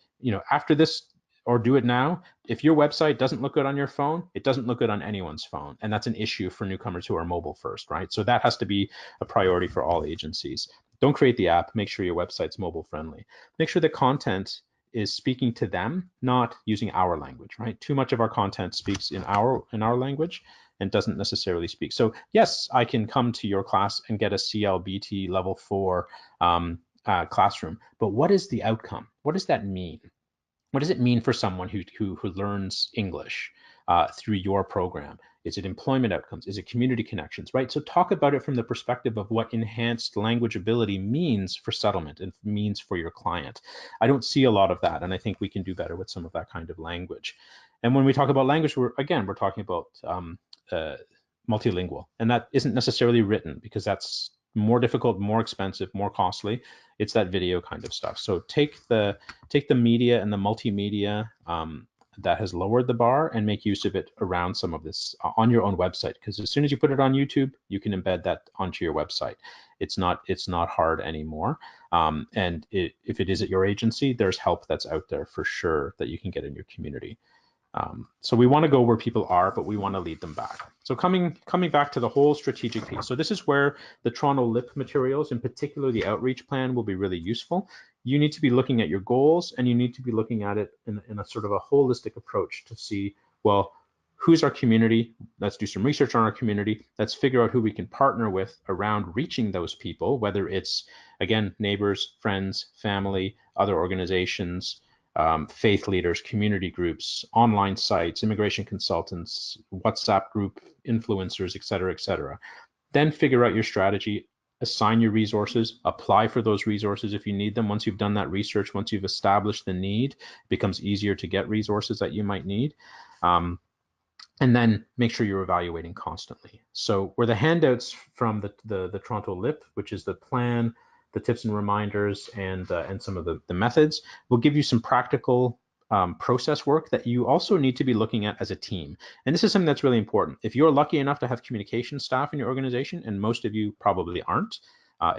after this, or do it now, if your website doesn't look good on your phone, it doesn't look good on anyone's phone. And that's an issue for newcomers who are mobile first, right? So that has to be a priority for all agencies. Don't create the app, make sure your website's mobile friendly. Make sure the content is speaking to them, not using our language, right? Too much of our content speaks in our language and doesn't necessarily speak. So yes, I can come to your class and get a CLBT level 4 classroom, but what is the outcome? What does that mean? What does it mean for someone who learns English through your program? Is it employment outcomes? Is it community connections, right? So talk about it from the perspective of what enhanced language ability means for settlement and means for your client. I don't see a lot of that, and I think we can do better with some of that kind of language. And when we talk about language, we're talking about multilingual, and that isn't necessarily written because that's more difficult, more expensive, more costly. It's that video kind of stuff. So take the media and the multimedia that has lowered the bar and make use of it around some of this on your own website. Because as soon as you put it on YouTube, you can embed that onto your website. It's not hard anymore. And if it is at your agency, there's help that's out there for sure that you can get in your community. So we want to go where people are, but we want to lead them back. So coming back to the whole strategic piece. So this is where the Toronto LIP materials, in particular the outreach plan, will be really useful. You need to be looking at your goals, and you need to be looking at it in a sort of a holistic approach to see, well, who's our community? Let's do some research on our community. Let's figure out who we can partner with around reaching those people, whether it's, again, neighbors, friends, family, other organizations, faith leaders, community groups, online sites, immigration consultants, WhatsApp group influencers, et cetera, et cetera. Then figure out your strategy, assign your resources, apply for those resources if you need them. Once you've done that research, once you've established the need, it becomes easier to get resources that you might need. And then make sure you're evaluating constantly. So where the handouts from the Toronto LIP, which is the plan, the tips and reminders, and some of the methods, will give you some practical process work that you also need to be looking at as a team. And this is something that's really important. If you're lucky enough to have communication staff in your organization, and most of you probably aren't,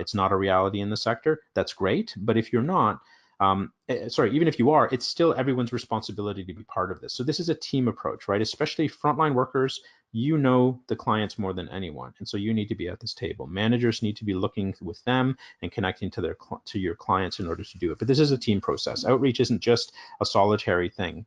it's not a reality in the sector, that's great. But if you're not, Sorry, even if you are, it's still everyone's responsibility to be part of this. So this is a team approach, right? Especially frontline workers, you know the clients more than anyone, and so you need to be at this table. Managers need to be looking with them and connecting to your clients in order to do it. But this is a team process. Outreach isn't just a solitary thing,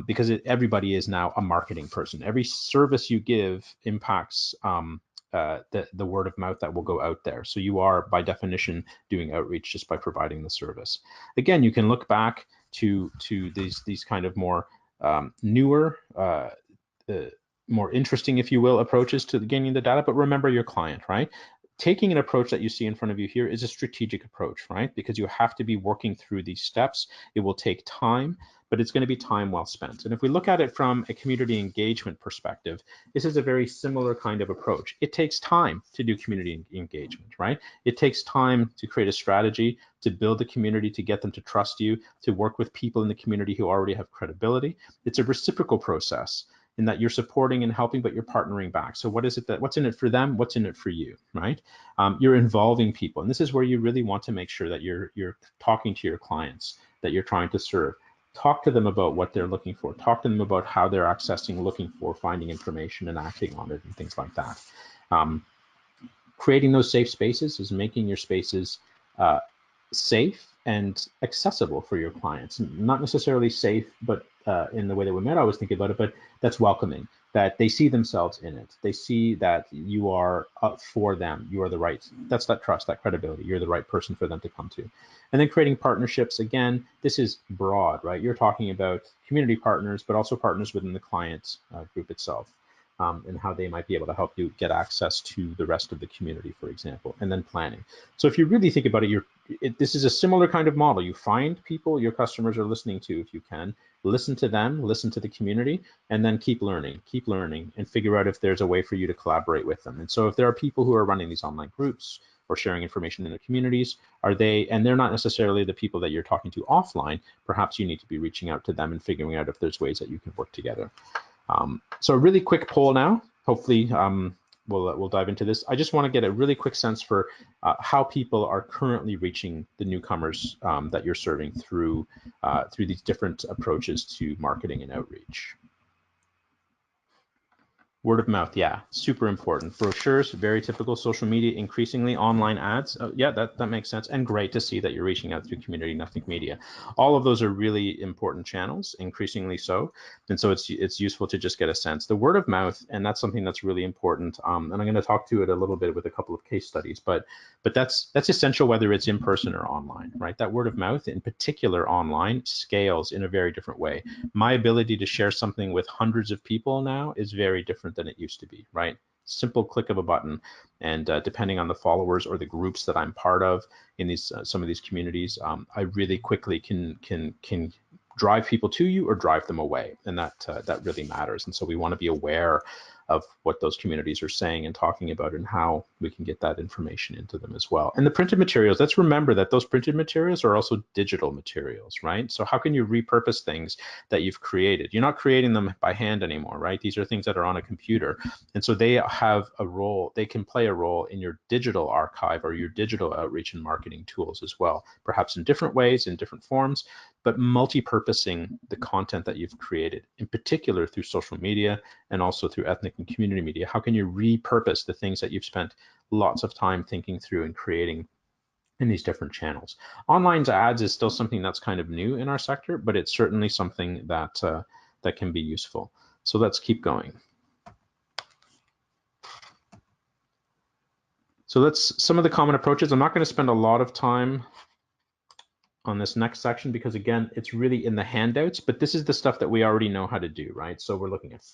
because everybody is now a marketing person. Every service you give impacts the word of mouth that will go out there. So you are, by definition, doing outreach just by providing the service. Again, you can look back to these kind of more newer, more interesting, if you will, approaches to gaining the data, but remember your client, right? Taking an approach that you see in front of you here is a strategic approach, right? Because you have to be working through these steps. It will take time, but it's going to be time well spent. And if we look at it from a community engagement perspective, this is a very similar kind of approach. It takes time to do community engagement, right? It takes time to create a strategy, to build a community, to get them to trust you, to work with people in the community who already have credibility. It's a reciprocal process in that you're supporting and helping, but you're partnering back. So what's in it for them? What's in it for you, right? You're involving people. And this is where you really want to make sure that you're talking to your clients that you're trying to serve. Talk to them about what they're looking for. Talk to them about how they're accessing, looking for, finding information and acting on it and things like that. Creating those safe spaces is making your spaces safe and accessible for your clients. Not necessarily safe, but in the way that we might always think about it, but that's welcoming, that they see themselves in it. They see that you are up for them. You are the right, that's that trust, that credibility. You're the right person for them to come to. And then creating partnerships, again, this is broad, right? You're talking about community partners, but also partners within the client group itself. And how they might be able to help you get access to the rest of the community, for example, and then planning. So if you really think about it, this is a similar kind of model. You find people your customers are listening to, if you can, listen to them, listen to the community, and then keep learning, and figure out if there's a way for you to collaborate with them. And so if there are people who are running these online groups or sharing information in their communities, and they're not necessarily the people that you're talking to offline, perhaps you need to be reaching out to them and figuring out if there's ways that you can work together. So a really quick poll now. Hopefully we'll dive into this. I just want to get a really quick sense for how people are currently reaching the newcomers that you're serving through these different approaches to marketing and outreach. Word of mouth, yeah, super important. Brochures, very typical. Social media, increasingly online ads. Yeah, that makes sense. And great to see that you're reaching out through community nothing media. All of those are really important channels, increasingly so. And so it's useful to just get a sense. The word of mouth, and that's something that's really important. And I'm going to talk to it a little bit with a couple of case studies, but that's essential whether it's in person or online, right? That word of mouth, in particular online, scales in a very different way. My ability to share something with hundreds of people now is very different than it used to be, right? Simple click of a button, and depending on the followers or the groups that I'm part of in these some of these communities, I really quickly can drive people to you or drive them away, and that really matters. And so we want to be aware of what those communities are saying and talking about, and how we can get that information into them as well. And the printed materials, let's remember that those printed materials are also digital materials, right? So how can you repurpose things that you've created? You're not creating them by hand anymore, right? These are things that are on a computer. And so they have a role, they can play a role in your digital archive or your digital outreach and marketing tools as well, perhaps in different ways, in different forms, but multi-purposing the content that you've created, in particular through social media and also through ethnic and community media. How can you repurpose the things that you've spent lots of time thinking through and creating in these different channels? Online ads is still something that's kind of new in our sector, but it's certainly something that that can be useful. So let's keep going. So that's some of the common approaches. I'm not going to spend a lot of time on this next section because, again, it's really in the handouts, but this is the stuff that we already know how to do, right? So we're looking at,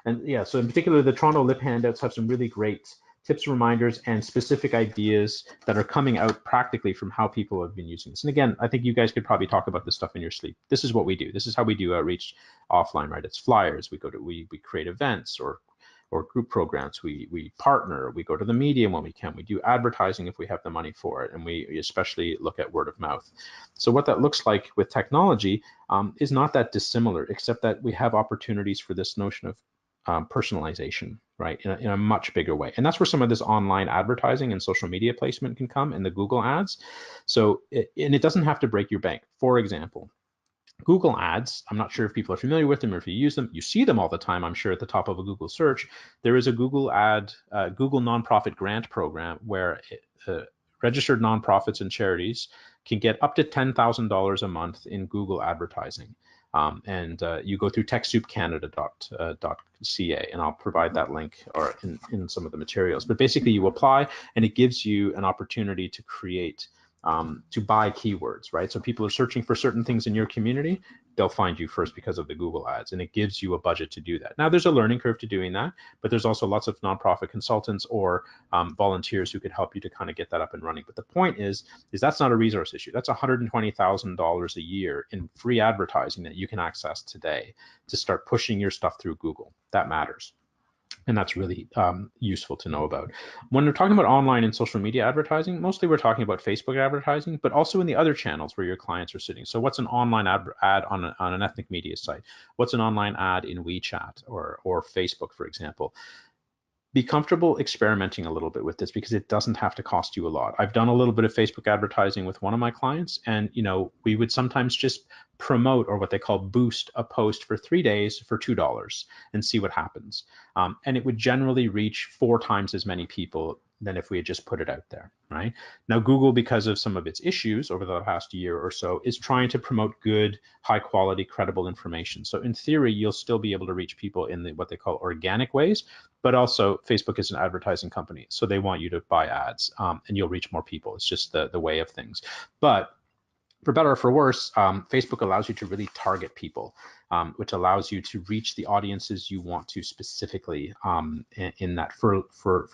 and yeah, so in particular, the Toronto LIP handouts have some really great tips, reminders, and specific ideas that are coming out practically from how people have been using this. And again, I think you guys could probably talk about this stuff in your sleep. This is what we do. This is how we do outreach offline, right? It's flyers. We create events or group programs. We partner, we go to the media when we can, we do advertising if we have the money for it, and we especially look at word of mouth. So what that looks like with technology is not that dissimilar, except that we have opportunities for this notion of personalization, right, in a much bigger way. And that's where some of this online advertising and social media placement can come in the Google ads. So, and it doesn't have to break your bank. For example, Google ads, I'm not sure if people are familiar with them or if you use them. You see them all the time, I'm sure, at the top of a Google search. There is a Google nonprofit grant program where registered nonprofits and charities can get up to $10,000 a month in Google advertising. And you go through TechSoupCanada.ca, and I'll provide that link or in some of the materials. But basically, you apply, and it gives you an opportunity to create to buy keywords, right? So people are searching for certain things in your community, they'll find you first because of the Google ads, and it gives you a budget to do that. Now, there's a learning curve to doing that, but there's also lots of nonprofit consultants or volunteers who could help you to kind of get that up and running. But the point is that's not a resource issue. That's $120,000 a year in free advertising that you can access today to start pushing your stuff through Google. That matters. And that's really useful to know about. When we're talking about online and social media advertising, mostly we're talking about Facebook advertising, but also in the other channels where your clients are sitting. So what's an online ad on an ethnic media site? What's an online ad in WeChat or Facebook, for example? Be comfortable experimenting a little bit with this because it doesn't have to cost you a lot. I've done a little bit of Facebook advertising with one of my clients, and we would sometimes just promote, or what they call boost, a post for 3 days for $2 and see what happens. And it would generally reach 4 times as many people than if we had just put it out there, right? Now, Google, because of some of its issues over the past year or so, is trying to promote good, high quality, credible information. So in theory, you'll still be able to reach people in what they call organic ways, but also Facebook is an advertising company, so they want you to buy ads, and you'll reach more people. It's just the way of things. But for better or for worse, Facebook allows you to really target people, which allows you to reach the audiences you want to specifically in that for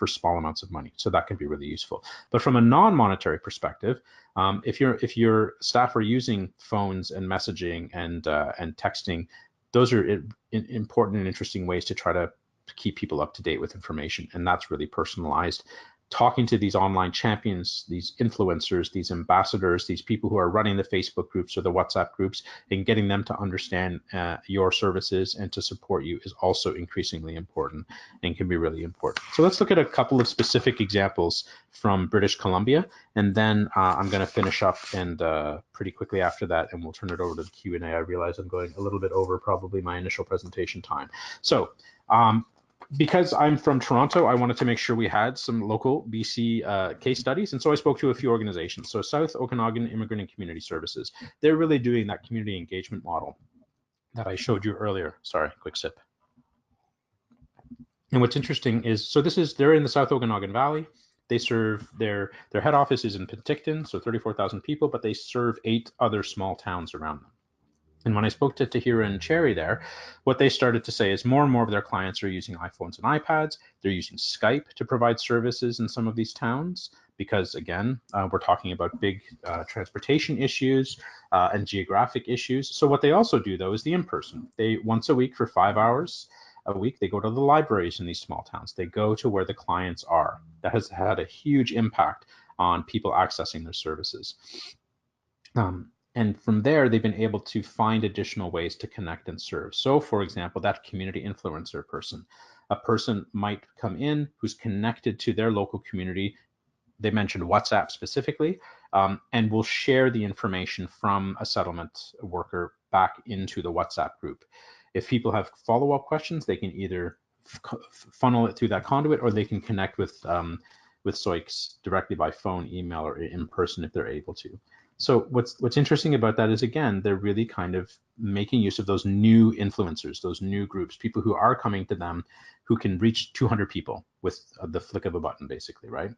small amounts of money. So that can be really useful. But from a non-monetary perspective, if your staff are using phones and messaging and texting, those are important and interesting ways to try to keep people up to date with information, and that's really personalized. Talking to these online champions, these influencers, these ambassadors, these people who are running the Facebook groups or the WhatsApp groups, and getting them to understand your services and to support you is also increasingly important and can be really important. So let's look at a couple of specific examples from British Columbia, and then I'm going to finish up and pretty quickly after that, and we'll turn it over to the Q&A. I realize I'm going a little bit over probably my initial presentation time. So because I'm from Toronto, I wanted to make sure we had some local BC case studies. And so I spoke to a few organizations. So South Okanagan Immigrant and Community Services, they're really doing that community engagement model that I showed you earlier. Sorry, quick sip. And what's interesting is, so they're in the South Okanagan Valley. They serve, their head office is in Penticton, so 34,000 people, but they serve 8 other small towns around them. And when I spoke to Tahira and Cherry there, what they started to say is more and more of their clients are using iPhones and iPads. They're using Skype to provide services in some of these towns because, again, we're talking about big transportation issues and geographic issues. So what they also do, though, is the in-person. They, once a week for 5 hours a week, they go to the libraries in these small towns. They go to where the clients are. That has had a huge impact on people accessing their services. And from there, they've been able to find additional ways to connect and serve. So, for example, that community influencer person, a person might come in who's connected to their local community. They mentioned WhatsApp specifically, and will share the information from a settlement worker back into the WhatsApp group. If people have follow-up questions, they can either funnel it through that conduit, or they can connect with SOICs directly by phone, email, or in person if they're able to. So what's interesting about that is, again, they're really kind of making use of those new influencers, those new groups, people who are coming to them who can reach 200 people with the flick of a button, basically, right?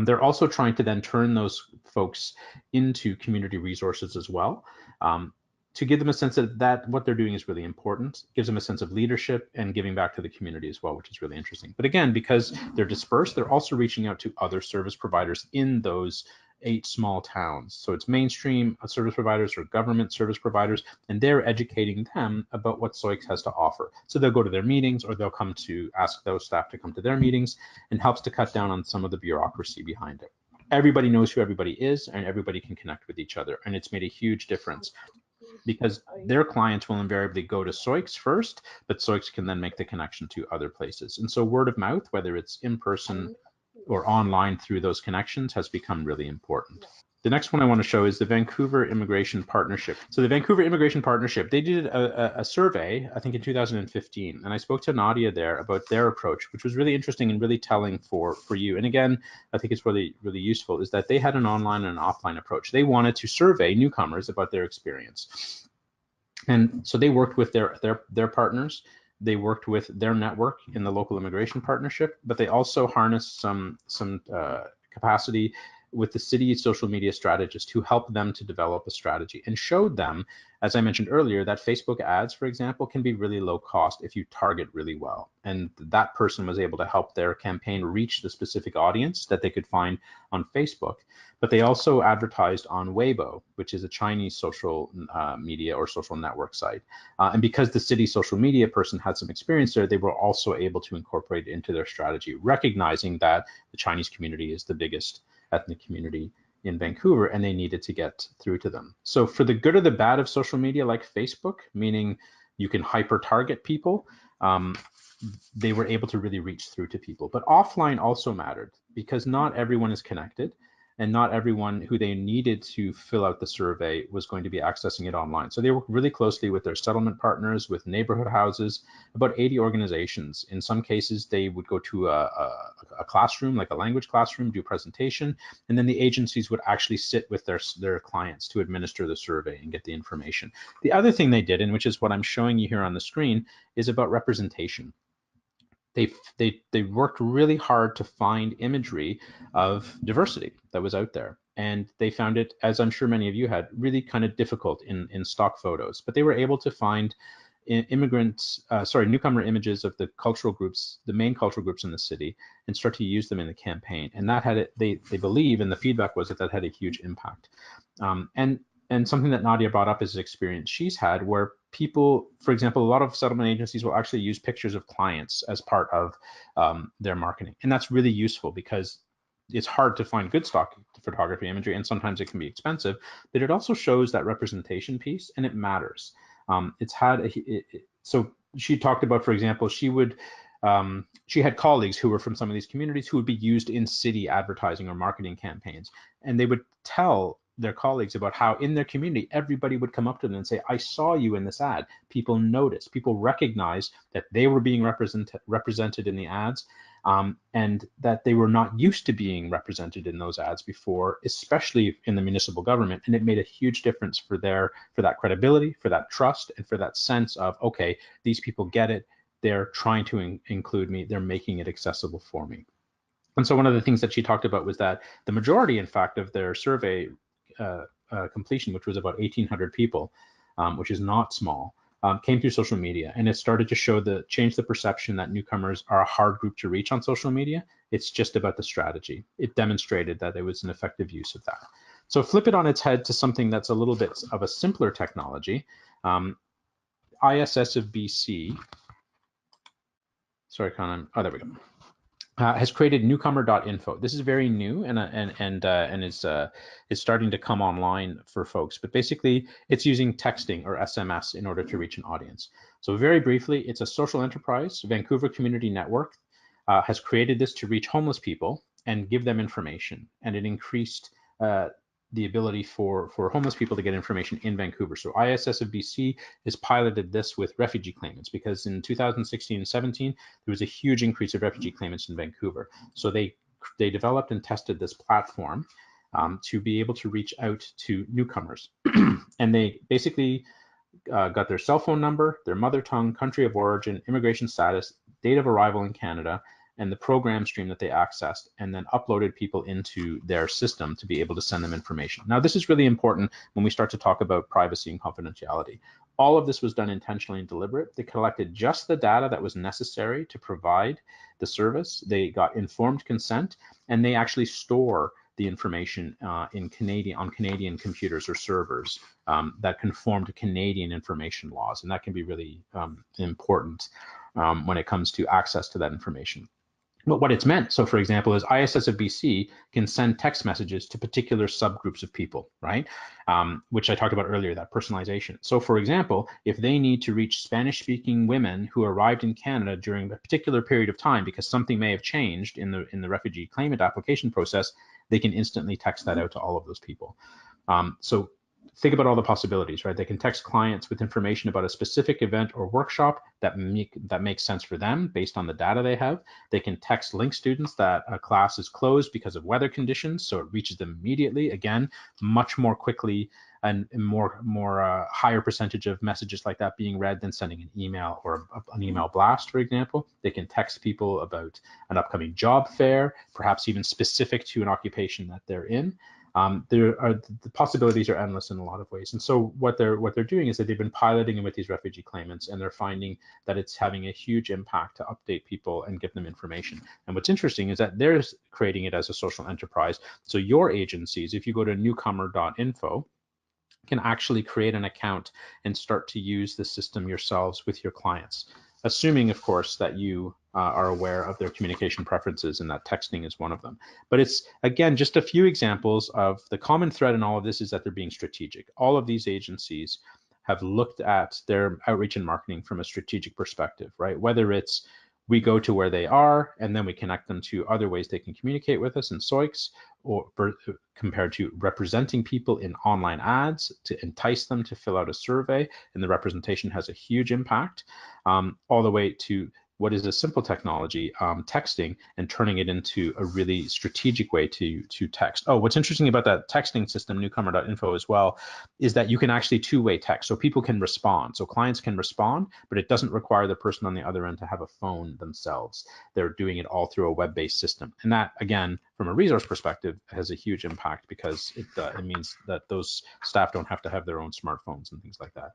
They're also trying to then turn those folks into community resources as well, to give them a sense that what they're doing is really important, gives them a sense of leadership and giving back to the community as well, which is really interesting. But again, because they're dispersed, they're also reaching out to other service providers in those 8 small towns. So it's mainstream service providers or government service providers, and they're educating them about what SOICs has to offer. So they'll go to their meetings, or they'll come to ask those staff to come to their meetings, and helps to cut down on some of the bureaucracy behind it. Everybody knows who everybody is, and everybody can connect with each other, and it's made a huge difference. because their clients will invariably go to Soix first, but Soix can then make the connection to other places. And so word of mouth, whether it's in person or online through those connections, has become really important. The next one I want to show is the Vancouver Immigration Partnership. So the Vancouver Immigration Partnership, they did a survey, I think in 2015, and I spoke to Nadia there about their approach, which was really interesting and really telling for you. And again, I think it's really, really useful, is that they had an online and an offline approach. They wanted to survey newcomers about their experience. And so they worked with their partners. They worked with their network in the local immigration partnership, but they also harnessed some capacity with the city social media strategist who helped them to develop a strategy and showed them, as I mentioned earlier, that Facebook ads, for example, can be really low cost if you target really well. And that person was able to help their campaign reach the specific audience that they could find on Facebook. But they also advertised on Weibo, which is a Chinese social media or social network site. And because the city social media person had some experience there, they were also able to incorporate it into their strategy, recognizing that the Chinese community is the biggest ethnic community in Vancouver, and they needed to get through to them. So for the good or the bad of social media like Facebook, meaning you can hyper target people, they were able to really reach through to people. But offline also mattered, because not everyone is connected, and not everyone who they needed to fill out the survey was going to be accessing it online. So they worked really closely with their settlement partners, with neighborhood houses, about 80 organizations. In some cases, they would go to a classroom, like a language classroom, do a presentation, and then the agencies would actually sit with their clients to administer the survey and get the information. The other thing they did, and which is what I'm showing you here on the screen, is about representation. They worked really hard to find imagery of diversity that was out there. And they found it, as I'm sure many of you had, really kind of difficult in stock photos. But they were able to find newcomer images of the cultural groups, the main cultural groups in the city, and start to use them in the campaign. And that had, they believe, and the feedback was that had a huge impact. And something that Nadia brought up is an experience she's had where people, for example, a lot of settlement agencies will actually use pictures of clients as part of their marketing. And that's really useful because it's hard to find good stock photography imagery, and sometimes it can be expensive, but it also shows that representation piece, and it matters. So she talked about, for example, she had colleagues who were from some of these communities who would be used in city advertising or marketing campaigns, and they would tell their colleagues about how in their community, everybody would come up to them and say, I saw you in this ad. People noticed, people recognized that they were being represented in the ads, and that they were not used to being represented in those ads before, especially in the municipal government. And it made a huge difference for that credibility, for that trust, and for that sense of, okay, these people get it. They're trying to include me. They're making it accessible for me. And so one of the things that she talked about was that the majority, in fact, of their survey completion, which was about 1,800 people, which is not small, came through social media. And it started to change the perception that newcomers are a hard group to reach on social media. It's just about the strategy. It demonstrated that it was an effective use of that. So flip it on its head to something that's a little bit of a simpler technology. ISS of BC, sorry, Conan, oh, there we go. Has created newcomer.info. This is very new and is starting to come online for folks. But basically, it's using texting or SMS in order to reach an audience. So very briefly, it's a social enterprise. Vancouver Community Network has created this to reach homeless people and give them information. And it increased the ability for homeless people to get information in Vancouver. So ISS of BC has piloted this with refugee claimants, because in 2016 and 17, there was a huge increase of refugee claimants in Vancouver. So they developed and tested this platform to be able to reach out to newcomers. And they basically got their cell phone number, their mother tongue, country of origin, immigration status, date of arrival in Canada, and the program stream that they accessed, and then uploaded people into their system to be able to send them information. Now, this is really important when we start to talk about privacy and confidentiality. All of this was done intentionally and deliberate. They collected just the data that was necessary to provide the service. They got informed consent, and they actually store the information on Canadian computers or servers that conform to Canadian information laws, and that can be really important when it comes to access to that information. But what it's meant, so for example, is ISS of BC can send text messages to particular subgroups of people, right? Which I talked about earlier, that personalization. So for example, if they need to reach Spanish-speaking women who arrived in Canada during a particular period of time because something may have changed in the refugee claimant application process, they can instantly text that out to all of those people. So think about all the possibilities, right? They can text clients with information about a specific event or workshop that makes sense for them based on the data they have. They can text LINC students that a class is closed because of weather conditions, so it reaches them immediately. Again, much more quickly and more higher percentage of messages like that being read than sending an email or an email blast, for example. They can text people about an upcoming job fair, perhaps even specific to an occupation that they're in. The possibilities are endless in a lot of ways. And so what they're doing is that they've been piloting it with these refugee claimants, and they're finding that it's having a huge impact to update people and give them information. And what's interesting is that they're creating it as a social enterprise. So your agencies, if you go to newcomer.info, can actually create an account and start to use the system yourselves with your clients, assuming, of course, that you are aware of their communication preferences, and that texting is one of them. But it's, again, just a few examples of the common thread in all of this is that they're being strategic. All of these agencies have looked at their outreach and marketing from a strategic perspective, right? Whether it's we go to where they are and then we connect them to other ways they can communicate with us in SOICs, or compared to representing people in online ads to entice them to fill out a survey, and the representation has a huge impact, all the way to what is a simple technology, texting, and turning it into a really strategic way to text. Oh, what's interesting about that texting system, newcomer.info, as well, is that you can actually two-way text. So people can respond. So clients can respond, but it doesn't require the person on the other end to have a phone themselves. They're doing it all through a web-based system. And that, again, from a resource perspective, has a huge impact because it means that those staff don't have to have their own smartphones and things like that.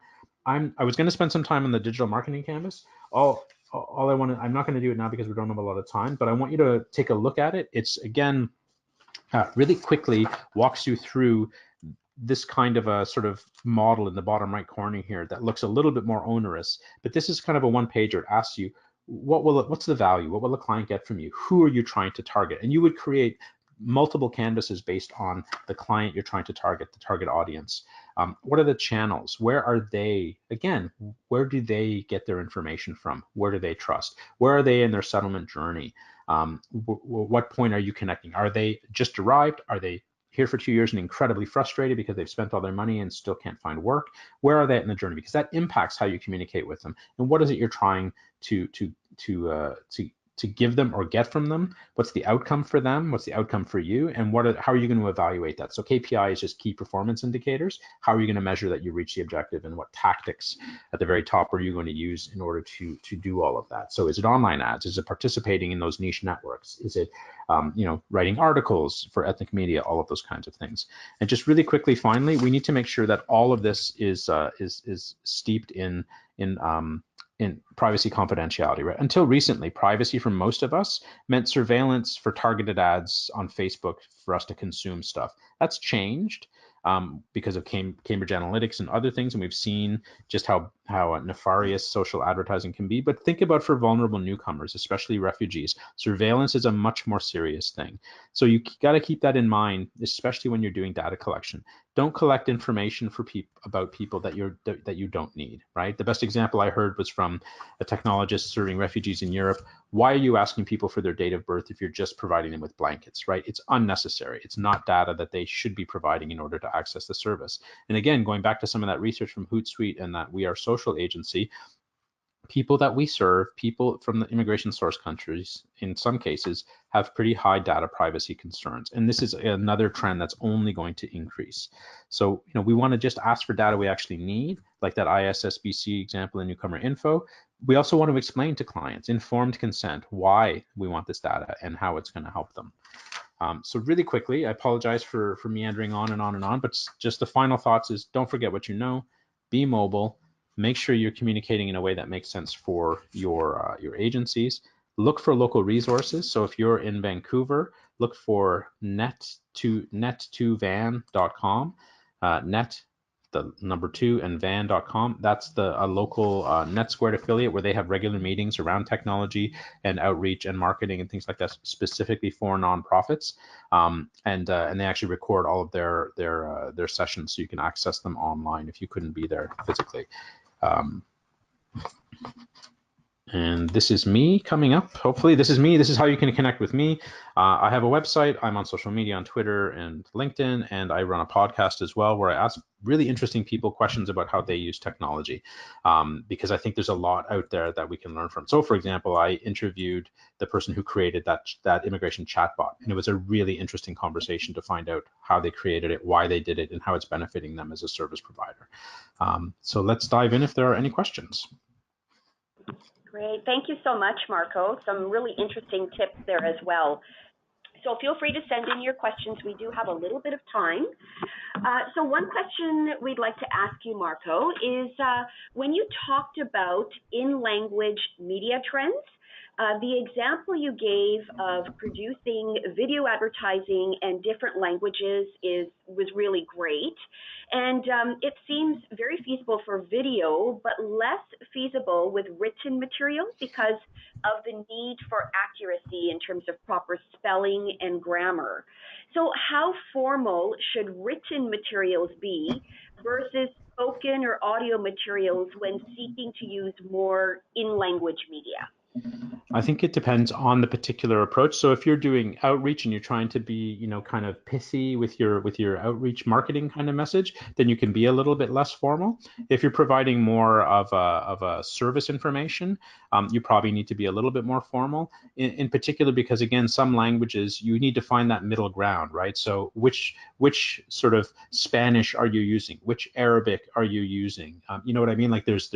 I was going to spend some time on the digital marketing canvas. I'm not going to do it now because we don't have a lot of time, but I want you to take a look at it. It's, again, really quickly walks you through this kind of a sort of model in the bottom right corner here that looks a little bit more onerous, but this is kind of a one-pager. It asks you, what's the value? What will the client get from you? Who are you trying to target? And you would create multiple canvases based on the client you're trying to target, the target audience. What are the channels? Where are they? Again, where do they get their information from? Where do they trust? Where are they in their settlement journey? What point are you connecting? Are they just arrived? Are they here for 2 years and incredibly frustrated because they've spent all their money and still can't find work? Where are they in the journey? Because that impacts how you communicate with them. And what is it you're trying to give them or get from them? What's the outcome for them? What's the outcome for you? And how are you going to evaluate that? So KPI is just key performance indicators. How are you going to measure that you reach the objective, and what tactics at the very top are you going to use in order to do all of that? So is it online ads? Is it participating in those niche networks? Is it writing articles for ethnic media? All of those kinds of things. And just really quickly, finally, we need to make sure that all of this is steeped in privacy confidentiality, right? Until recently, privacy for most of us meant surveillance for targeted ads on Facebook for us to consume stuff. That's changed because of Cambridge Analytics and other things, and we've seen just how nefarious social advertising can be. But think about for vulnerable newcomers, especially refugees, surveillance is a much more serious thing. So you got to keep that in mind, especially when you're doing data collection. Don't collect information about people that you don't need, right? The best example I heard was from a technologist serving refugees in Europe. Why are you asking people for their date of birth if you're just providing them with blankets, right? It's unnecessary. It's not data that they should be providing in order to access the service. And again, going back to some of that research from Hootsuite and that We Are Social agency, people that we serve, people from the immigration source countries, in some cases, have pretty high data privacy concerns. And this is another trend that's only going to increase. So, we want to just ask for data we actually need, like that ISSBC example in Newcomer Info. We also want to explain to clients, informed consent, why we want this data and how it's going to help them. So really quickly, I apologize for meandering on and on and on, but just the final thoughts is, don't forget what you know, be mobile, make sure you're communicating in a way that makes sense for your agencies. Look for local resources. So if you're in Vancouver, look for net2van.com. Net, the number 2 and van.com. That's a local NetSquared affiliate where they have regular meetings around technology and outreach and marketing and things like that, specifically for nonprofits. And they actually record all of their sessions, so you can access them online if you couldn't be there physically. And this is me coming up. Hopefully this is me. This is how you can connect with me. I have a website. I'm on social media on Twitter and LinkedIn, and I run a podcast as well where I ask really interesting people questions about how they use technology, because I think there's a lot out there that we can learn from. So for example, I interviewed the person who created that immigration chatbot, and it was a really interesting conversation to find out how they created it, why they did it, and how it's benefiting them as a service provider. So let's dive in if there are any questions. Great. Thank you so much, Marco. Some really interesting tips there as well. So feel free to send in your questions. We do have a little bit of time. So one question we'd like to ask you, Marco, is when you talked about in-language media trends, the example you gave of producing video advertising in different languages was really great. And it seems very feasible for video, but less feasible with written materials because of the need for accuracy in terms of proper spelling and grammar. So how formal should written materials be versus spoken or audio materials when seeking to use more in-language media? I think it depends on the particular approach. So if you're doing outreach and you're trying to be, kind of pithy with your outreach marketing kind of message, then you can be a little bit less formal. If you're providing more of a service information, you probably need to be a little bit more formal. In particular, because again, some languages you need to find that middle ground, right? So which sort of Spanish are you using? Which Arabic are you using? You know what I mean? Like there's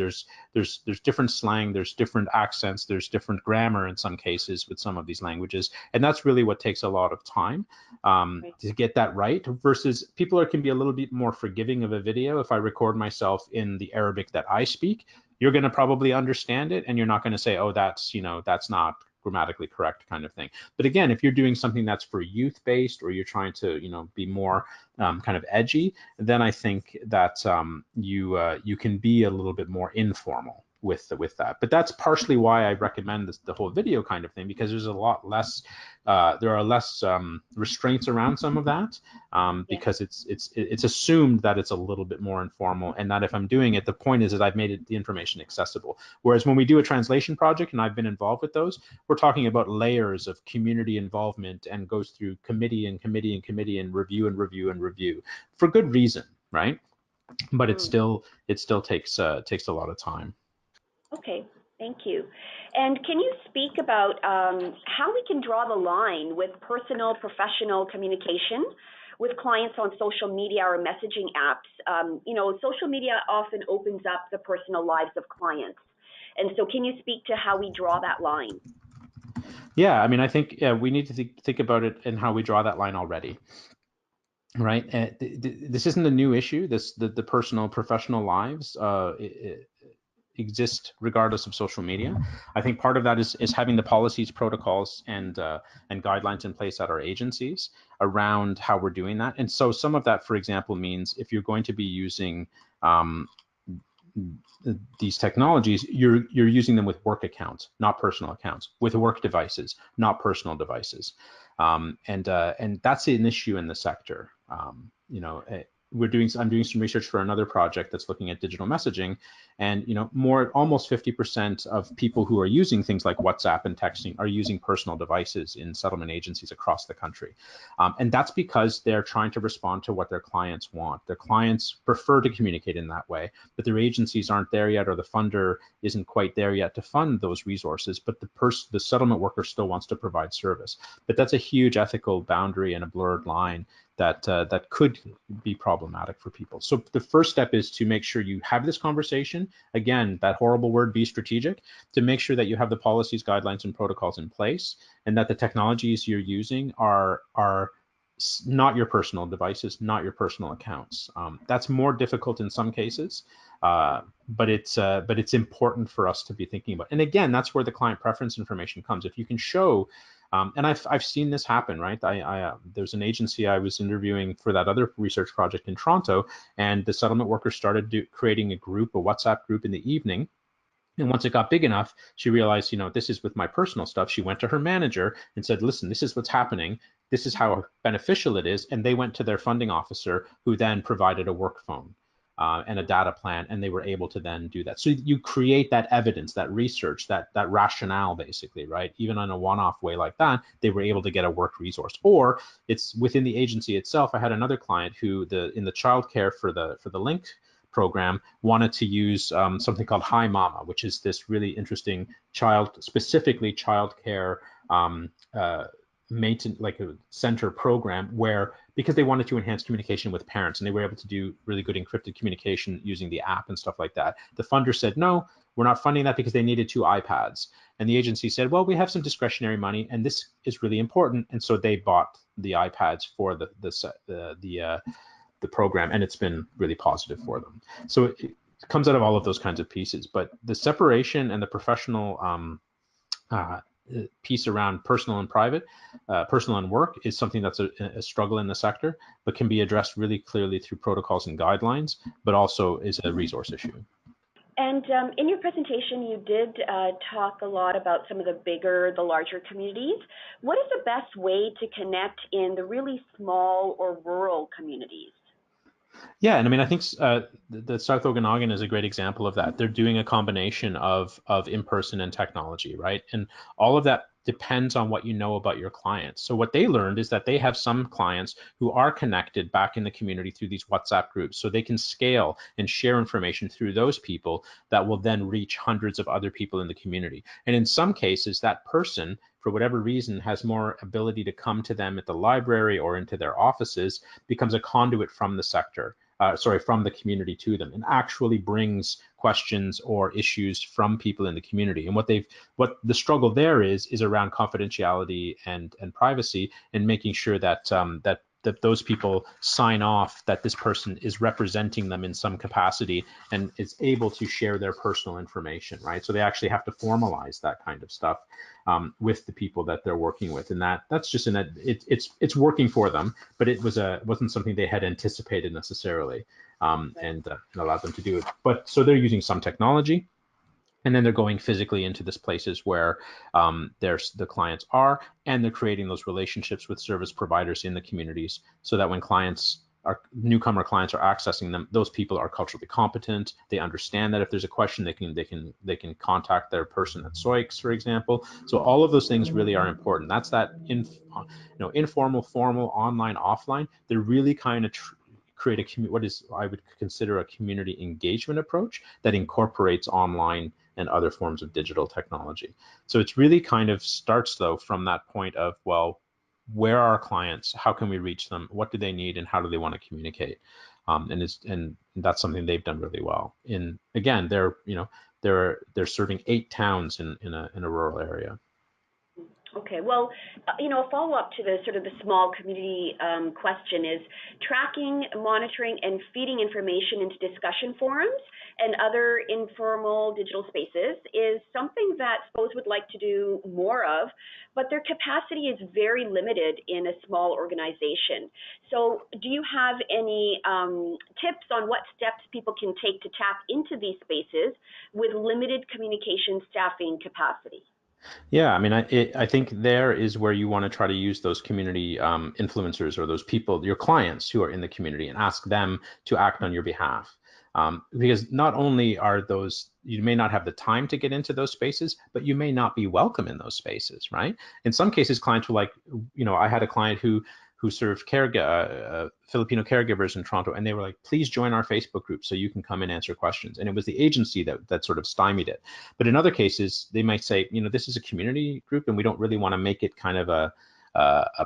different slang, there's different accents, there's different grammar in some cases with some of these languages, and that's really what takes a lot of time to get that right. Versus people can be a little bit more forgiving of a video. If I record myself in the Arabic that I speak, you're going to probably understand it, and you're not going to say, oh, that's not grammatically correct kind of thing. But again, if you're doing something that's for youth-based, or you're trying to be more kind of edgy, then I think that you can be a little bit more informal with that. But that's partially why I recommend the whole video kind of thing, because there's a lot less there are less restraints around some of that, because it's assumed that it's a little bit more informal, and that if I'm doing it, the point is that I've made the information accessible. Whereas when we do a translation project, and I've been involved with those, we're talking about layers of community involvement, and goes through committee and committee and committee and review and review and review for good reason, right? But it still takes a lot of time. Okay, thank you. And can you speak about how we can draw the line with personal, professional communication with clients on social media or messaging apps? Social media often opens up the personal lives of clients. And so can you speak to how we draw that line? Yeah, I mean, I think we need to think about it and how we draw that line already. Right. This isn't a new issue. The personal, professional lives exist regardless of social media. I think part of that is having the policies, protocols, and guidelines in place at our agencies around how we're doing that. And so some of that, for example, means if you're going to be using these technologies, you're using them with work accounts, not personal accounts, with work devices, not personal devices. And that's an issue in the sector. I'm doing some research for another project that's looking at digital messaging, and almost 50% of people who are using things like WhatsApp and texting are using personal devices in settlement agencies across the country. And that's because they're trying to respond to what their clients want. Their clients prefer to communicate in that way, but their agencies aren't there yet, or the funder isn't quite there yet to fund those resources, but the settlement worker still wants to provide service. But that's a huge ethical boundary and a blurred line that could be problematic for people. So the first step is to make sure you have this conversation. Again, that horrible word, be strategic, to make sure that you have the policies, guidelines, and protocols in place, and that the technologies you're using are not your personal devices, not your personal accounts. That's more difficult in some cases, but it's important for us to be thinking about. And again, that's where the client preference information comes. If you can show And I've seen this happen, right? There's an agency I was interviewing for that other research project in Toronto, and the settlement workers started creating a group, a WhatsApp group in the evening. And once it got big enough, she realized, this is with my personal stuff. She went to her manager and said, listen, this is what's happening. This is how beneficial it is. And they went to their funding officer, who then provided a work phone and a data plan, and they were able to then do that. So you create that evidence, that research, that rationale, basically, right? Even on a one-off way like that, they were able to get a work resource. Or it's within the agency itself. I had another client who, in the childcare for the LINC program, wanted to use something called Hi Mama, which is this really interesting specifically childcare maintenance, like a center program, where, because they wanted to enhance communication with parents, and they were able to do really good encrypted communication using the app and stuff like that. The funder said, no, we're not funding that because they needed 2 iPads. And the agency said, well, we have some discretionary money, and this is really important. And so they bought the iPads for the program, and it's been really positive for them. So it comes out of all of those kinds of pieces. But the separation and the professional piece around personal and private, personal and work, is something that's a struggle in the sector, but can be addressed really clearly through protocols and guidelines, but also is a resource issue. And in your presentation, you did talk a lot about some of the larger communities. What is the best way to connect in the really small or rural communities? Yeah, and I mean, I think the South Okanagan is a great example of that. They're doing a combination of in-person and technology, right? And all of that depends on what you know about your clients. So what they learned is that they have some clients who are connected back in the community through these WhatsApp groups, so they can scale and share information through those people that will then reach hundreds of other people in the community. And in some cases, that person, for whatever reason, has more ability to come to them at the library or into their offices, becomes a conduit from the sector. From the community to them, and actually brings questions or issues from people in the community. And what the struggle there is around confidentiality and privacy, and making sure that that those people sign off that this person is representing them in some capacity and is able to share their personal information, right? So they actually have to formalize that kind of stuff with the people that they're working with, and that's just it's working for them, but it wasn't something they had anticipated necessarily, and allowed them to do it. But so they're using some technology, and then they're going physically into these places where the clients are, and they're creating those relationships with service providers in the communities, so that when newcomer clients are accessing them, those people are culturally competent. They understand that if there's a question, they can contact their person at SOICS, for example. So all of those things really are important. That's that informal, formal, online, offline. They're really kind of create what is, I would consider, a community engagement approach that incorporates online and other forms of digital technology. So it's really kind of starts, though, from that point of, well, where are our clients? How can we reach them? What do they need, and how do they want to communicate? And that's something they've done really well. And again, they're serving 8 towns in a rural area. Okay, well, a follow-up to the small community question is tracking, monitoring, and feeding information into discussion forums and other informal digital spaces is something that SPOs would like to do more of, but their capacity is very limited in a small organization. So do you have any tips on what steps people can take to tap into these spaces with limited communication staffing capacity? Yeah, I mean, I think there is where you want to try to use those community influencers, or those people, your clients who are in the community, and ask them to act on your behalf. Because not only are you may not have the time to get into those spaces, but you may not be welcome in those spaces, right? In some cases, clients were like, I had a client who served Filipino caregivers in Toronto, and they were like, please join our Facebook group so you can come and answer questions. And it was the agency that sort of stymied it. But in other cases, they might say, this is a community group, and we don't really want to make it kind of a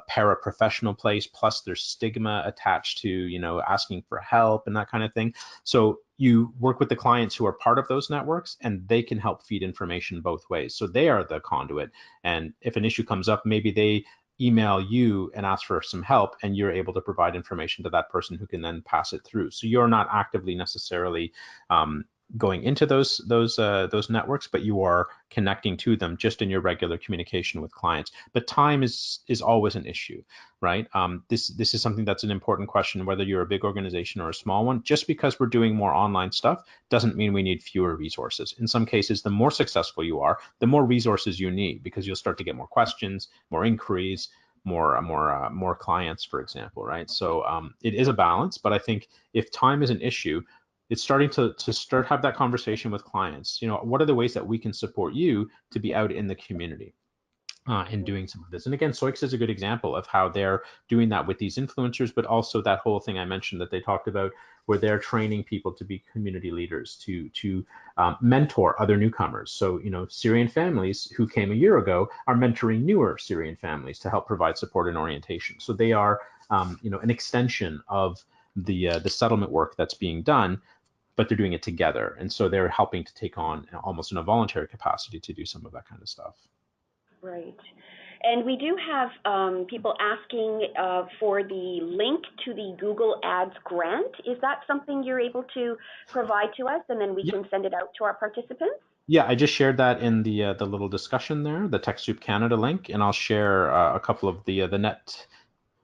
paraprofessional place, plus there's stigma attached to asking for help and that kind of thing. So you work with the clients who are part of those networks, and they can help feed information both ways. So they are the conduit, and if an issue comes up, maybe they email you and ask for some help, and you're able to provide information to that person who can then pass it through. So you're not actively necessarily going into those networks, but you are connecting to them just in your regular communication with clients. But time is always an issue, right? This is something that's an important question, whether you're a big organization or a small one. Just because we're doing more online stuff doesn't mean we need fewer resources. In some cases, the more successful you are, the more resources you need, because you'll start to get more questions, more inquiries, more clients, for example, right? So it is a balance, but I think if time is an issue, it's starting to have that conversation with clients. You know, what are the ways that we can support you to be out in the community and doing some of this? And again, Soix is a good example of how they're doing that with these influencers, but also that whole thing I mentioned that they talked about, where they're training people to be community leaders, to mentor other newcomers. So, you know, Syrian families who came a year ago are mentoring newer Syrian families to help provide support and orientation. So they are, you know, an extension of the settlement work that's being done, but they're doing it together. And so they're helping to take on almost in a voluntary capacity to do some of that kind of stuff. Right. And we do have people asking for the link to the Google Ads grant. Is that something you're able to provide to us, and then we can send it out to our participants? Yeah, I just shared that in the little discussion there, the TechSoup Canada link, and I'll share a couple of the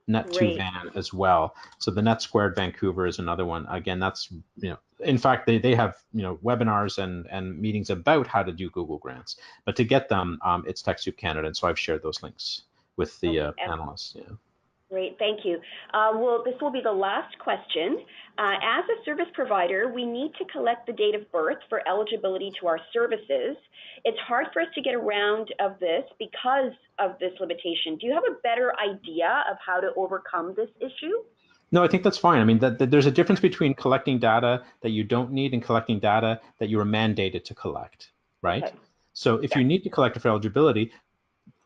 Net2Van as well. So the Net Squared Vancouver is another one. Again, that's, you know, in fact, they have, you know, webinars and meetings about how to do Google Grants, but to get them, it's TechSoup Canada, and so I've shared those links with the panelists. Yeah. Great, thank you. Well, this will be the last question. As a service provider, we need to collect the date of birth for eligibility to our services. It's hard for us to get around of this because of this limitation. Do you have a better idea of how to overcome this issue? No, I think that's fine. I mean, there's a difference between collecting data that you don't need and collecting data that you are mandated to collect, right? Okay. So if you need to collect it for eligibility,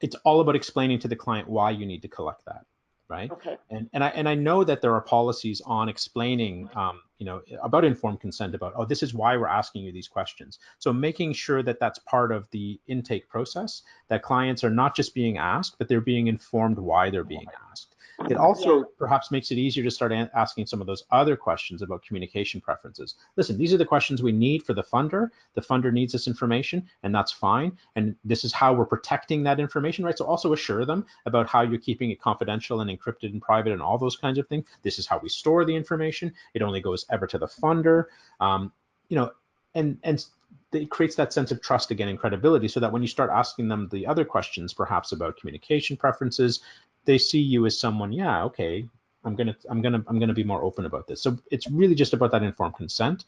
it's all about explaining to the client why you need to collect that, right? Okay. And I know that there are policies on explaining, you know, about informed consent, about, oh, this is why we're asking you these questions. So making sure that that's part of the intake process, that clients are not just being asked, but they're being informed why they're being asked. It also perhaps makes it easier to start asking some of those other questions about communication preferences. Listen, these are the questions we need for the funder. The funder needs this information, and that's fine. And this is how we're protecting that information, right? So also assure them about how you're keeping it confidential and encrypted and private and all those kinds of things. This is how we store the information. It only goes ever to the funder. You know, and it creates that sense of trust again and credibility, so that when you start asking them the other questions, perhaps about communication preferences, they see you as someone, yeah, okay, I'm gonna be more open about this. So it's really just about that informed consent.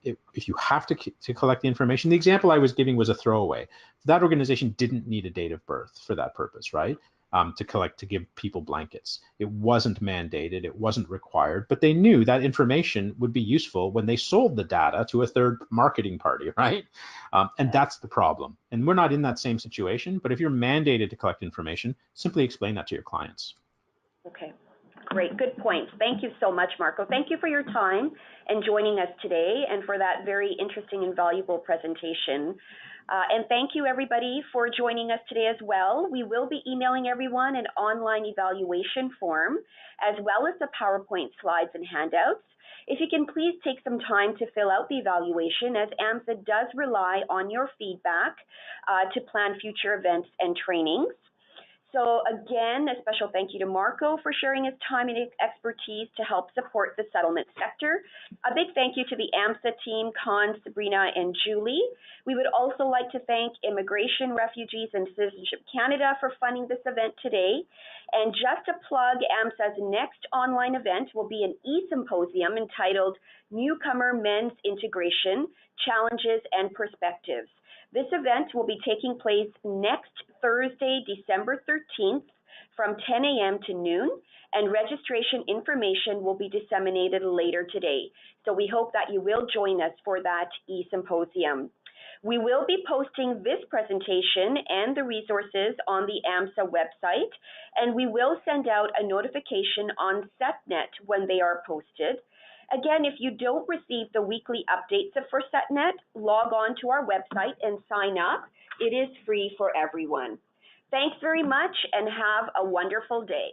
If you have to collect the information, the example I was giving was a throwaway. That organization didn't need a date of birth for that purpose, right? To give people blankets. It wasn't mandated, it wasn't required, but they knew that information would be useful when they sold the data to a third marketing party, right? And that's the problem. And we're not in that same situation, but if you're mandated to collect information, simply explain that to your clients. Okay, great, good points. Thank you so much, Marco. Thank you for your time and joining us today, and for that very interesting and valuable presentation. And thank you, everybody, for joining us today as well. We will be emailing everyone an online evaluation form, as well as the PowerPoint slides and handouts. If you can please take some time to fill out the evaluation, as AMSSA does rely on your feedback to plan future events and trainings. So again, a special thank you to Marco for sharing his time and expertise to help support the settlement sector. A big thank you to the AMSSA team, Con, Sabrina, and Julie. We would also like to thank Immigration, Refugees, and Citizenship Canada for funding this event today. And just to plug, AMSSA's next online event will be an e-symposium entitled Newcomer Men's Integration, Challenges and Perspectives. This event will be taking place next Thursday, December 13th from 10 a.m. to noon, and registration information will be disseminated later today. So we hope that you will join us for that e-symposium. We will be posting this presentation and the resources on the AMSSA website, and we will send out a notification on SetNet when they are posted. Again, if you don't receive the weekly updates for SetNet, log on to our website and sign up. It is free for everyone. Thanks very much and have a wonderful day.